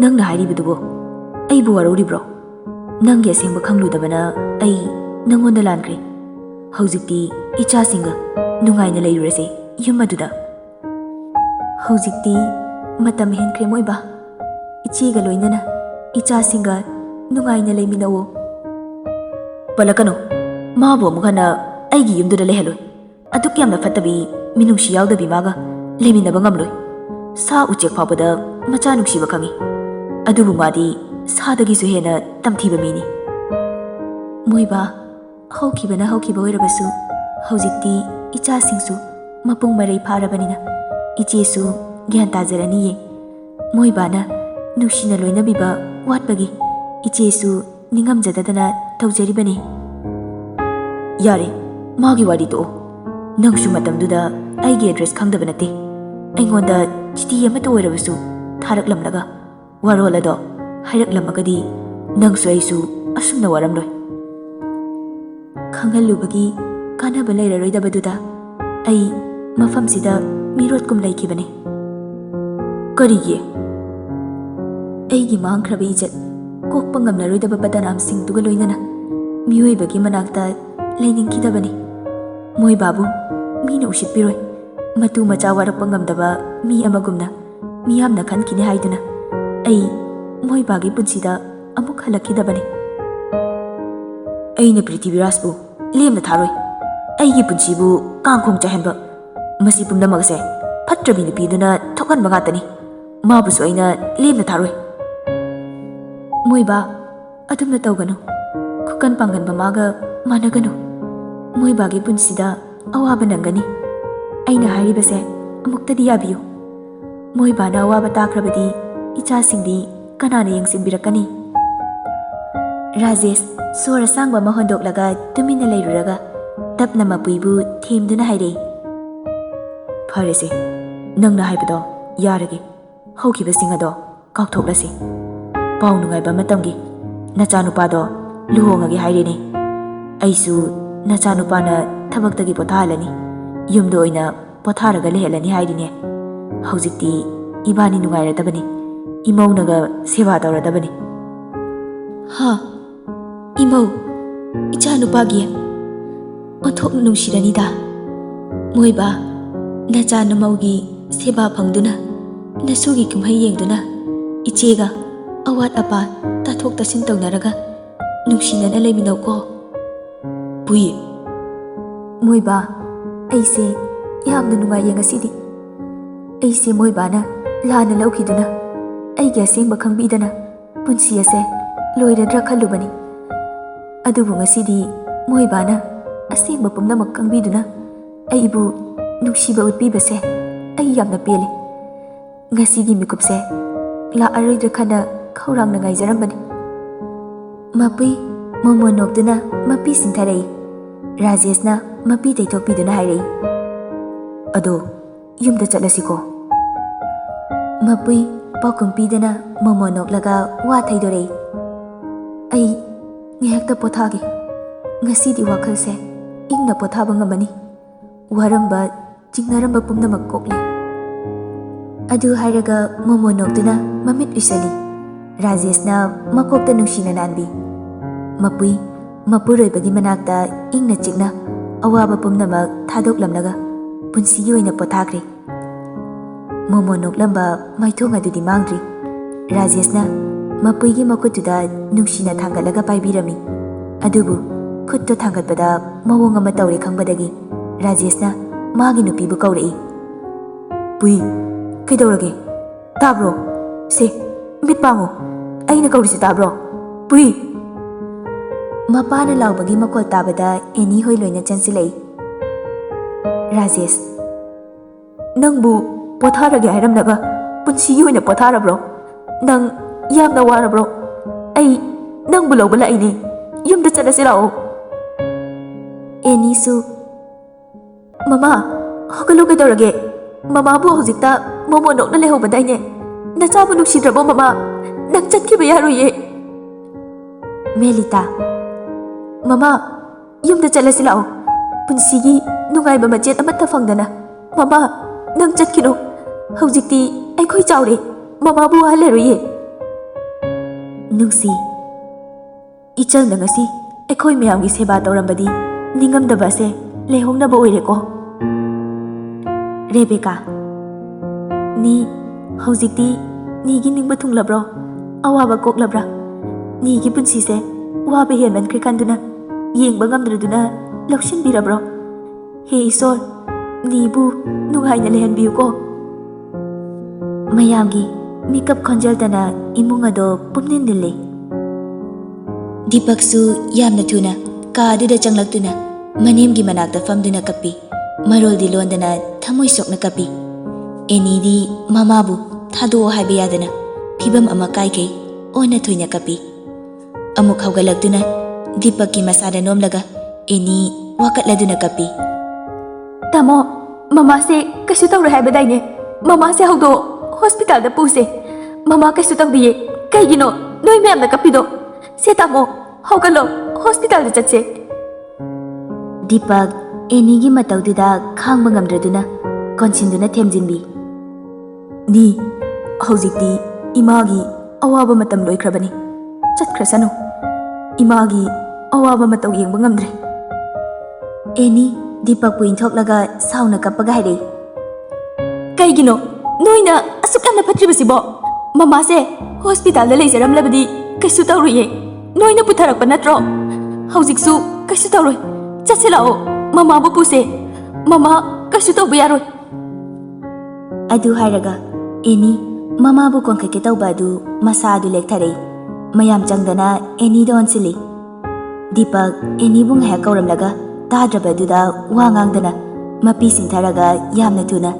ꯅꯪꯅ ꯍꯥꯏꯔꯤꯕꯗꯨꯕꯣ? ꯑꯩꯕꯨ ꯋꯥꯔꯧꯔꯤꯕ꯭ꯔꯣ? ꯅꯪꯒꯤ ꯑꯁꯦꯡꯕ ꯈꯪꯂꯨꯗꯕꯅ ꯑꯩ ꯅꯪꯉꯣꯟꯗ ꯂꯥꯟꯈ꯭ꯔꯦ꯫ ꯍꯧꯖꯤꯛꯇꯤ ꯏꯆꯥꯁꯤꯡꯒ ꯅꯨꯡꯉꯥꯏꯅ ꯂꯩꯔꯨꯔꯁꯦ ꯌꯨꯝ ꯑꯗꯨꯗ꯫ ꯍꯧꯖꯤꯛꯇꯤ ꯃꯇꯝ ꯍꯦꯟꯈ꯭ꯔꯦ ꯃꯣꯏꯕꯥ, ꯏꯆꯦꯒ ꯂꯣꯏꯅꯅ ꯏꯆꯥꯁꯤꯡꯒ ꯅꯨꯡꯉꯥꯏꯅ ꯂꯩꯃꯤꯟꯅꯋꯣ꯫ ꯄꯜꯂꯛꯀꯅꯨ, ꯃꯥꯕꯨ ꯑꯃꯨꯛ ꯍꯟꯅ ꯑꯩꯒꯤ ꯌꯨꯝꯗꯨꯗ ꯂꯩꯍꯜꯂꯣꯏ꯫ ꯑꯗꯨꯛ ꯌꯥꯝꯅ ꯐꯠꯇꯕꯤ ꯃꯤꯅꯨꯡꯁꯤ ꯌꯥꯎꯗꯕꯤ ꯃꯥꯒ ꯂꯩꯃꯤꯟꯅꯕ ꯉꯝꯂꯣꯏ꯫ ꯁꯥ ꯎꯆꯦꯛ ꯐꯥꯎꯕꯗ ꯃꯆꯥ ꯅꯨꯡꯁꯤꯕ ꯈꯪꯉꯤ, ꯑꯗꯨꯕꯨ ꯃꯥꯗꯤ ꯁꯥꯗꯒꯤꯁꯨ ꯍꯦꯟꯅ ꯇꯝꯊꯤꯕ ꯃꯤꯅꯤ꯫ ꯃꯣꯏꯕꯥ, ꯍꯧꯈꯤꯕꯅ ꯍꯧꯈꯤꯕ ꯑꯣꯏꯔꯕꯁꯨ ꯍꯧꯖꯤꯛꯇꯤ ꯏꯆꯥꯁꯤꯡꯁꯨ ꯃꯄꯨꯡ ꯃꯔꯩ ꯐꯥꯔꯕꯅꯤꯅ ꯏꯆꯦꯁꯨ ꯒ꯭ꯌꯥꯟ ꯇꯥꯖꯔꯅꯤꯌꯦ꯫ ꯃꯣꯏꯕꯥꯅ ꯅꯨꯡꯁꯤꯅ ꯂꯣꯏꯅꯕꯤꯕ ꯋꯥꯠꯄꯒꯤ ꯏꯆꯦꯁꯨ ꯅꯤꯡꯉꯝꯖꯗꯗꯅ ꯇꯧꯖꯔꯤꯕꯅꯤ꯫ ꯌꯥꯔꯦ, ꯃꯥꯒꯤ ꯋꯥꯔꯤ ꯇꯣꯛꯑꯣ꯫ ꯅꯪꯁꯨ ꯃꯇꯝꯗꯨꯗ ꯑꯩꯒꯤ ꯑꯦꯗ꯭ꯔꯦꯁ ꯈꯪꯗꯕ ꯅꯠꯇꯦ꯫ ꯑꯩꯉꯣꯟꯗ ꯆꯤꯊꯤ ꯑꯃꯠꯇ ꯑꯣꯏꯔꯕꯁꯨ ꯊꯥꯔꯛꯂꯝꯂꯒ ꯋꯥꯔꯣꯜ ꯑꯗꯣ ꯍꯥꯏꯔꯛꯂꯝꯃꯒꯗꯤ ꯅꯪꯁꯨ ꯑꯩꯁꯨ ꯑꯁꯨꯝꯅ ꯋꯥꯔꯝꯂꯣꯏ꯫ ꯈꯪꯍꯜꯂꯨꯕꯒꯤ ꯀꯥꯟꯅꯕ ꯂꯩꯔꯔꯣꯏꯗꯕꯗꯨꯗ ꯑꯩ ꯃꯐꯝꯁꯤꯗ ꯃꯤꯔꯣꯠꯀꯨꯝ ꯂꯩꯈꯤꯕꯅꯤ꯫ ꯀꯔꯤꯒꯤ? ꯑꯩꯒꯤ ꯃꯥꯡꯈ꯭ꯔꯕ ꯏꯖꯠ ꯀꯣꯛꯄ ꯉꯝꯂꯔꯣꯏꯗꯕ ꯕꯗꯅꯥꯝꯁꯤꯡꯗꯨꯒ ꯂꯣꯏꯅꯅ ꯃꯤꯑꯣꯏꯕꯒꯤ ꯃꯅꯥꯛꯇ ꯂꯩꯅꯤꯡꯈꯤꯗꯕꯅꯤ꯫ ꯃꯣꯏꯕꯥꯕꯨ ꯃꯤꯅ ꯎꯁꯤꯠꯄꯤꯔꯣꯏ, ꯃꯇꯨ ꯃꯆꯥ ꯋꯥꯔꯛꯄ ꯉꯝꯗꯕ ꯃꯤ ꯑꯃꯒꯨꯝꯅ ꯃꯤꯌꯥꯝꯅ ꯈꯟꯈꯤꯅꯤ ꯍꯥꯏꯗꯨꯅ ꯑꯩ ꯃꯣꯏꯕꯥꯒꯤ ꯄꯨꯟꯁꯤꯗ ꯑꯃꯨꯛ ꯍꯜꯂꯛꯈꯤꯗꯕꯅꯤ꯫ ꯑꯩꯅ ꯄ꯭ꯔꯤꯊꯤꯕꯤꯔꯥꯖꯄꯨ ꯂꯦꯝꯅ ꯊꯥꯔꯣꯏ꯫ ꯑꯩꯒꯤ ꯄꯨꯟꯁꯤꯕꯨ ꯀꯥꯡꯈꯣꯡ ꯆꯥꯏꯍꯟꯕ, ꯃꯁꯤ ꯄꯨꯝꯅꯃꯛ ꯑꯁꯦ ꯐꯠꯇ꯭ꯔꯕꯤ ꯅꯨꯄꯤꯗꯨꯅ ꯊꯣꯛꯍꯟꯕ ꯉꯥꯛꯇꯅꯤ꯫ ꯃꯥꯕꯨꯁꯨ ꯑꯩꯅ ꯂꯦꯝꯅ ꯊꯥꯔꯣꯏ꯫ ꯃꯣꯏꯕꯥ, ꯑꯗꯨꯝꯅ ꯇꯧꯒꯅꯨ꯫ ꯈꯨꯀꯟ ꯄꯥꯡꯒꯟꯕ ꯃꯥꯒ ꯃꯥꯟꯅꯒꯅꯨ꯫ ꯃꯣꯏꯕꯥꯒꯤ ꯄꯨꯟꯁꯤꯗ ꯑꯋꯥꯕ ꯅꯪꯒꯅꯤ꯫ ꯑꯩꯅ ꯍꯥꯏꯔꯤꯕꯁꯦ ꯑꯃꯨꯛꯇꯗꯤ ꯌꯥꯕꯤꯌꯨ꯫ ꯃꯣꯏꯕꯥꯅ ꯑꯋꯥꯕ ꯇꯥꯈ꯭ꯔꯕꯗꯤ ꯏꯆꯥꯁꯤꯡꯗꯤ ꯀꯅꯥꯅ ꯌꯦꯡꯁꯤꯟꯕꯤꯔꯛꯀꯅꯤ? ꯔꯥꯖꯦꯁ ꯁꯣꯔ ꯑꯁꯥꯡꯕ ꯑꯃ ꯍꯣꯟꯗꯣꯛꯂꯒ ꯇꯨꯃꯤꯟꯅ ꯂꯩꯔꯨꯔꯒ ꯇꯞꯅ ꯃꯄꯨꯏꯕꯨ ꯊꯦꯝꯗꯨꯅ ꯍꯥꯏꯔꯛꯏ꯫ ꯐꯔꯦꯁꯦ, ꯅꯪꯅ ꯍꯥꯏꯕꯗꯣ ꯌꯥꯔꯒꯦ꯫ ꯍꯧꯈꯤꯕꯁꯤꯡ ꯑꯗꯣ ꯀꯥꯎꯊꯣꯛꯂꯁꯤ꯫ ꯄꯥꯎ ꯅꯨꯡꯉꯥꯏꯕ ꯑꯃ ꯇꯝꯒꯦ. ꯅꯆꯥꯅꯨꯄꯥꯗꯣ ꯂꯨꯍꯣꯡꯉꯒꯦ ꯍꯥꯏꯔꯦꯅꯦ. ꯑꯩꯁꯨ ꯅꯆꯥꯅꯨꯄꯥꯅ ꯊꯕꯛꯇꯒꯤ ꯄꯣꯊꯥꯍꯜꯂꯅꯤ. ꯌꯨꯝꯗ ꯑꯣꯏꯅ ꯄꯣꯊꯥꯔꯒ ꯂꯩꯍꯜꯂꯅꯤ ꯍꯥꯏꯔꯤꯅꯦ. ꯍꯧꯖꯤꯛꯇꯤ ꯏꯕꯥꯅꯤ ꯅꯨꯡꯉꯥꯏꯔꯗꯕꯅꯤ. ꯏꯃꯧꯅꯒ ꯁꯦꯕꯥ ꯇꯧꯔꯗꯕꯅꯤ. ꯍꯥ, ꯏꯃꯧ, ꯏꯆꯥꯅꯨꯄꯥꯒꯤ ꯑꯣꯟꯊꯣꯛꯅ ꯅꯨꯡꯁꯤꯔꯅꯤꯗ. ꯃꯣꯏꯕꯥ, ꯅꯆꯥ ꯅꯃꯧꯒꯤ ꯁꯦꯕꯥ ꯐꯪꯗꯨꯅ, ꯅꯁꯨꯒꯤ ꯀꯨꯝꯍꯩ ꯌꯦꯡꯗꯨꯅ, ꯏꯆꯦꯒ ꯑꯋꯥꯠ ꯑꯄꯥ ꯇꯥꯊꯣꯛ ꯇꯥꯁꯤꯟ ꯇꯧꯅꯔꯒ ꯅꯨꯡꯁꯤꯅꯅ ꯂꯩꯃꯤꯟꯅꯧꯀꯣ. ꯄꯨꯏ. ꯃꯣꯏꯕꯥ, ꯑꯩꯁꯦ ꯌꯥꯝꯅ ꯅꯨꯡꯉꯥꯏꯌꯦ ꯉꯁꯤꯗꯤ. ꯑꯩꯁꯦ ꯃꯣꯏꯕꯥꯅ ꯂꯥꯟꯅ ꯂꯧꯈꯤꯗꯨꯅ ꯑꯩꯒꯤ ꯑꯁꯦꯡꯕ ꯈꯪꯕꯤꯗꯅ ꯄꯨꯟꯁꯤ ꯑꯁꯦ ꯂꯣꯏꯔꯗ꯭ꯔꯥ ꯈꯜꯂꯨꯕꯅꯤ. ꯑꯗꯨꯕꯨ ꯉꯁꯤꯗꯤ ꯃꯣꯏꯕꯥꯅ ꯑꯁꯦꯡꯕ ꯄꯨꯝꯅꯃꯛ ꯈꯪꯕꯤꯗꯨꯅ ꯑꯩꯕꯨ ꯅꯨꯡꯁꯤꯕ ꯎꯠꯄꯤꯕꯁꯦ ꯑꯩ ꯌꯥꯝꯅ ꯄꯦꯜꯂꯤ. ꯉꯁꯤꯒꯤ ꯃꯤꯀꯨꯞꯁꯦ ꯂꯥꯛꯑꯔꯣꯏꯗ꯭ꯔꯥ ꯈꯟꯅ ꯈꯧꯔꯥꯡꯅ ꯉꯥꯏꯖꯔꯝꯕꯅꯤ. ꯃꯄꯨꯏ ꯃꯣꯃꯣꯟ ꯅꯣꯛꯇꯨꯅ ꯃꯄꯤ ꯁꯤꯡꯊꯔꯛꯏ. ꯔꯥꯖꯦꯁꯅ ꯃꯄꯤ ꯇꯩꯊꯣꯛꯄꯤꯗꯨꯅ ꯍꯥꯏꯔꯛꯏ, ꯑꯗꯣ ꯌꯨꯝꯗ ꯆꯠꯂꯁꯤꯀꯣ. ꯃꯄꯨꯏ ꯄꯥꯎꯈꯨꯝ ꯄꯤꯗꯅ ꯃꯣꯃꯣꯟ ꯅꯣꯛꯂꯒ ꯋꯥ ꯊꯩꯗꯣꯔꯛꯏ. ꯑꯩ ꯉꯥꯏꯍꯥꯛꯇ ꯄꯣꯊꯥꯒꯦ. ꯉꯁꯤꯗꯤ ꯋꯥꯈꯜꯁꯦ ꯏꯪꯅ ꯄꯣꯊꯥꯕ ꯉꯝꯃꯅꯤ. ꯋꯥꯔꯝꯕ ꯆꯤꯡꯅꯔꯝꯕ ꯄꯨꯝꯅꯃꯛ ꯀꯣꯛꯂꯦ. ꯑꯗꯨ ꯍꯥꯏꯔꯒ ꯃꯣꯃꯣꯟ ꯅꯣꯛꯇꯨꯅ ꯃꯃꯤꯠ ꯎꯏꯁꯜꯂꯤ. ꯔꯥꯖꯦꯁꯅ ꯃꯀꯣꯛꯇ ꯅꯨꯡꯁꯤꯅ ꯅꯥꯟꯕꯤ. ꯃꯄꯨꯏ ꯃꯄꯨꯔꯣꯏꯕꯒꯤ ꯃꯅꯥꯛꯇ ꯏꯪꯅ ꯆꯤꯛꯅ ꯑꯋꯥꯕ ꯄꯨꯝꯅꯃꯛ ꯊꯥꯗꯣꯛꯂꯝꯂꯒ ꯄꯨꯟꯁꯤꯒꯤ ꯑꯣꯏꯅ ꯄꯣꯊꯥꯈ꯭ꯔꯦ. ꯃꯣꯃꯣꯟ ꯅꯣꯛꯂꯝꯕ ꯃꯥꯏꯊꯣꯡ ꯑꯗꯨꯗꯤ ꯃꯥꯡꯗ꯭ꯔꯤ. ꯔꯥꯖꯦꯁꯅ ꯃꯄꯨꯏꯒꯤ ꯃꯈꯨꯠꯇꯨꯗ ꯅꯨꯡꯁꯤꯅ ꯊꯥꯡꯒꯠꯂꯒ ꯄꯥꯏꯕꯤꯔꯝꯃꯤ. ꯑꯗꯨꯕꯨ ꯈꯨꯠꯇꯨ ꯊꯥꯡꯒꯠꯄꯗ ꯃꯑꯣꯡ ꯑꯃ ꯇꯧꯔꯦ ꯈꯪꯕꯗꯒꯤ ꯔꯥꯖꯦꯁꯅ ꯃꯥꯒꯤ ꯅꯨꯄꯤꯕꯨ ꯀꯧꯔꯛꯏ. ꯄꯨꯏ, ꯀꯩꯗꯧꯔꯒꯦ? ꯇꯥꯕ꯭ꯔꯣ? ꯁꯦ, ꯃꯤꯠ ꯄꯥꯡꯉꯣ. ꯑꯩꯅ ꯀꯧꯔꯤꯁꯤ ꯇꯥꯕ꯭ꯔꯣ? ꯄꯨꯏ! ꯃꯄꯥꯅ ꯂꯥꯎꯕꯒꯤ ꯃꯈꯣꯜ ꯇꯥꯕꯗ ꯑꯦꯅꯤ ꯍꯣꯏ ꯂꯣꯏꯅ ꯆꯪꯁꯤꯜꯂꯛꯏ. ꯔꯥꯖꯦꯁ, ꯅꯪꯕꯨ ꯄꯣꯊꯥꯔꯒꯦ ꯍꯥꯏꯔꯝꯂꯒ ꯄꯨꯟꯁꯤꯒꯤ ꯑꯣꯏꯅ ꯄꯣꯊꯥꯔꯕ꯭ꯔꯣ? ꯅꯪ ꯌꯥꯝꯅ ꯋꯥꯔꯕ꯭ꯔꯣ? ꯑꯩ ꯅꯪꯕꯨ ꯂꯧꯕ ꯂꯥꯛꯏꯅꯦ. ꯌꯨꯝꯗ ꯆꯠꯂꯁꯤ ꯂꯥꯛꯑꯣ. ꯑꯦꯅꯤꯁꯨ, ꯃꯃꯥ, ꯍꯧꯒꯠꯂꯨ. ꯀꯩꯗꯧꯔꯒꯦ? ꯃꯃꯥꯕꯨ ꯍꯧꯖꯤꯛꯇ ꯃꯣꯃꯣꯟ ꯅꯣꯛꯅ ꯂꯩꯍꯧꯕꯗꯥꯏꯅꯦ. ꯅꯆꯥꯕꯨ ꯅꯨꯡꯁꯤꯗ꯭ꯔꯕꯣ ꯃꯃꯥ? ꯅꯪ ꯆꯠꯈꯤꯕ ꯌꯥꯔꯣꯏꯌꯦ. ꯃꯦꯂꯤꯇꯥ, ꯃꯃꯥ, ꯌꯨꯝꯗ ꯆꯠꯂꯁꯤ ꯂꯥꯛꯑꯣ. ꯄꯨꯟꯁꯤꯒꯤ ꯅꯨꯡꯉꯥꯏꯕ ꯃꯆꯦꯠ ꯑꯃꯠꯇ ꯐꯪꯗꯅ. ꯃꯃꯥ, ꯅꯪ ꯆꯠꯈꯤꯅꯨ. ꯍꯧꯖꯤꯛꯇꯤ ꯑꯩꯈꯣꯏ ꯆꯥꯎꯔꯦ. ꯃꯃꯥꯕꯨ ꯋꯥꯍꯜꯂꯔꯣꯏꯌꯦ. ꯅꯨꯡꯁꯤ, ꯏꯆꯜꯅ ꯉꯁꯤ ꯑꯩꯈꯣꯏ ꯃꯌꯥꯝꯒꯤ ꯁꯦꯕꯥ ꯇꯧꯔꯝꯕꯗꯤ ꯅꯤꯡꯉꯝꯗꯕ ꯑꯁꯦ ꯂꯩꯍꯧꯅꯕ ꯑꯣꯏꯔꯦꯀꯣ. ꯔꯦꯕꯦꯀꯥ, ꯍꯧꯖꯤꯛꯇꯤ ꯅꯤꯒꯤ ꯅꯤꯡꯕ ꯊꯨꯡꯂꯕ꯭ꯔꯣ? ꯑꯋꯥꯕ ꯀꯣꯛꯂꯕ꯭ꯔꯥ? ꯅꯤꯒꯤ ꯄꯨꯟꯁꯤꯁꯦ ꯋꯥꯕ ꯍꯦꯟꯃꯟꯈ꯭ꯔꯦ ꯈꯟꯗꯨꯅ ꯌꯦꯡꯕ ꯉꯝꯗ꯭ꯔꯗꯨꯅ ꯂꯧꯁꯤꯟꯕꯤꯔꯕ꯭ꯔꯣ? ꯍꯦ ꯏꯁꯣꯔ, ꯅꯤꯕꯨ ꯅꯨꯡꯉꯥꯏꯅ ꯂꯩꯍꯟꯕꯤꯌꯨꯀꯣ. ꯃꯌꯥꯝꯒꯤ ꯃꯤꯀꯞ ꯈꯣꯟꯖꯦꯜꯇꯅ ꯏꯃꯨꯡ ꯑꯗꯣ ꯄꯨꯝꯅꯤꯟ ꯅꯤꯜꯂꯤ. ꯗꯤꯄꯛꯁꯨ ꯌꯥꯝꯅ ꯊꯨꯅ ꯀꯥ ꯑꯗꯨꯗ ꯆꯪꯂꯛꯇꯨꯅ ꯃꯅꯦꯝꯒꯤ ꯃꯅꯥꯛꯇ ꯐꯝꯗꯨꯅ ꯀꯞꯄꯤ. ꯃꯔꯣꯜꯗꯤ ꯂꯣꯟꯗꯅ ꯊꯃꯣꯏ ꯁꯣꯛꯅ ꯀꯞꯄꯤ. ꯑꯦꯅꯤꯗꯤ ꯃꯃꯥꯕꯨ ꯊꯥꯗꯣꯛꯑꯣ ꯍꯥꯏꯕ ꯌꯥꯗꯅ ꯐꯤꯕꯝ ꯑꯃ ꯀꯥꯏꯈꯩ ꯑꯣꯟꯅ ꯊꯣꯏꯅ ꯀꯞꯄꯤ. ꯑꯃꯨꯛ ꯍꯧꯒꯠꯂꯛꯇꯨꯅ ꯗꯤꯄꯛꯀꯤ ꯃꯁꯥꯗ ꯅꯣꯝꯂꯒ ꯑꯦꯅꯤ ꯋꯥꯀꯠꯂꯗꯨꯅ ꯀꯞꯄꯤ. ꯇꯥꯃꯣ, ꯃꯃꯥꯁꯦ ꯀꯩꯁꯨ ꯇꯧꯔꯣꯏ ꯍꯥꯏꯕꯗꯥꯏꯅꯦ. ꯃꯃꯥꯁꯦ ꯍꯧꯗꯣꯛꯑꯣ, ꯍꯣꯁꯄꯤꯇꯥꯜꯗ ꯄꯨꯁꯦ. ꯃꯃꯥ ꯀꯩꯁꯨ ꯇꯧꯗꯤꯌꯦ. ꯀꯩꯒꯤꯅꯣ ꯅꯣꯏ ꯃꯌꯥꯝꯅ ꯀꯞꯄꯤꯗꯣ? ꯁꯦ ꯇꯥꯃꯣ, ꯍꯧꯒꯠꯂꯣ, ꯍꯣꯁꯄꯤꯇꯥꯜꯗ ꯆꯠꯁꯦ. ꯗꯤꯄꯛ ꯑꯦꯅꯤꯒꯤ ꯃꯇꯧꯗꯨꯗ ꯈꯥꯡꯕ ꯉꯝꯗ꯭ꯔꯗꯨꯅ ꯀꯣꯟꯁꯤꯟꯗꯨꯅ ꯊꯦꯝꯖꯤꯟꯕꯤ. ꯅꯤ, ꯍꯧꯖꯤꯛꯇꯤ ꯏꯃꯥꯒꯤ ꯑꯋꯥꯕ ꯃꯇꯝ ꯂꯣꯏꯈ꯭ꯔꯕꯅꯤ. ꯆꯠꯈ꯭ꯔꯁꯅꯨ. ꯏꯃꯥꯒꯤ ꯑꯋꯥꯕ ꯃꯇꯧ ꯌꯦꯡꯕ ꯉꯝꯗ꯭ꯔꯦ. ꯑꯦꯅꯤ ꯗꯤꯄꯛꯄꯨ ꯏꯟꯊꯣꯛꯂꯒ ꯁꯥꯎꯅ ꯀꯞꯄꯒ ꯍꯥꯏꯔꯛꯏ. ꯀꯩꯒꯤꯅꯣ ꯅꯣꯏꯅ ꯑꯁꯨꯛ ꯌꯥꯝꯅ ꯐꯠꯇ꯭ꯔꯤꯕꯁꯤꯕꯣ? ꯃꯃꯥꯁꯦ ꯍꯣꯁꯄꯤꯇꯥꯜꯗ ꯂꯩꯖꯔꯝꯂꯕꯗꯤ ꯀꯩꯁꯨ ꯇꯧꯔꯣꯏꯌꯦ. ꯅꯣꯏꯅ ꯄꯨꯊꯔꯛꯄ ꯅꯠꯇ꯭ꯔో? ꯍꯧꯖꯤꯛꯁꯨ ꯀꯩꯁꯨ ꯇꯧꯔꯣꯏ. ꯆꯠꯁꯤ ꯂꯥꯛꯑꯣ, ꯃꯃꯥꯕꯨ ꯄꯨꯁꯦ. ꯃꯃꯥ ꯀꯩꯁꯨ ꯇꯧꯕ ꯌꯥꯔꯣꯏ. ꯑꯗꯨ ꯍꯥꯏꯔꯒ ꯑꯦꯅꯤ ꯃꯃꯥꯕꯨ ꯀꯣꯟꯈꯠꯀꯦ ꯇꯧꯕ ꯑꯗꯨ ꯃꯁꯥ ꯑꯗꯨ ꯂꯦꯛꯊꯔꯛꯏ. ꯃꯌꯥꯝ ꯆꯪꯗꯅ ꯑꯦꯅꯤꯗ ꯑꯣꯟꯁꯤꯜꯂꯤ. ꯗꯤꯄꯛ ꯑꯦꯅꯤꯕꯨ ꯉꯥꯏꯍꯥꯛ ꯀꯧꯔꯝꯂꯒ ꯇꯥꯗ꯭ꯔꯕꯗꯨꯗ ꯋꯥ ꯉꯥꯡꯗꯅ ꯃꯄꯤ ꯁꯤꯡꯊꯔꯒ ꯌꯥꯝꯅ ꯊꯨꯅ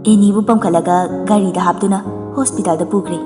ꯑꯦꯅꯤꯕꯨ ꯄꯝꯈꯠꯂꯒ ꯒꯥꯔꯤꯗ ꯍꯥꯞꯇꯨꯅ ꯍꯣꯁꯄꯤꯇꯥꯜꯗ ꯄꯨꯈ꯭ꯔꯦ.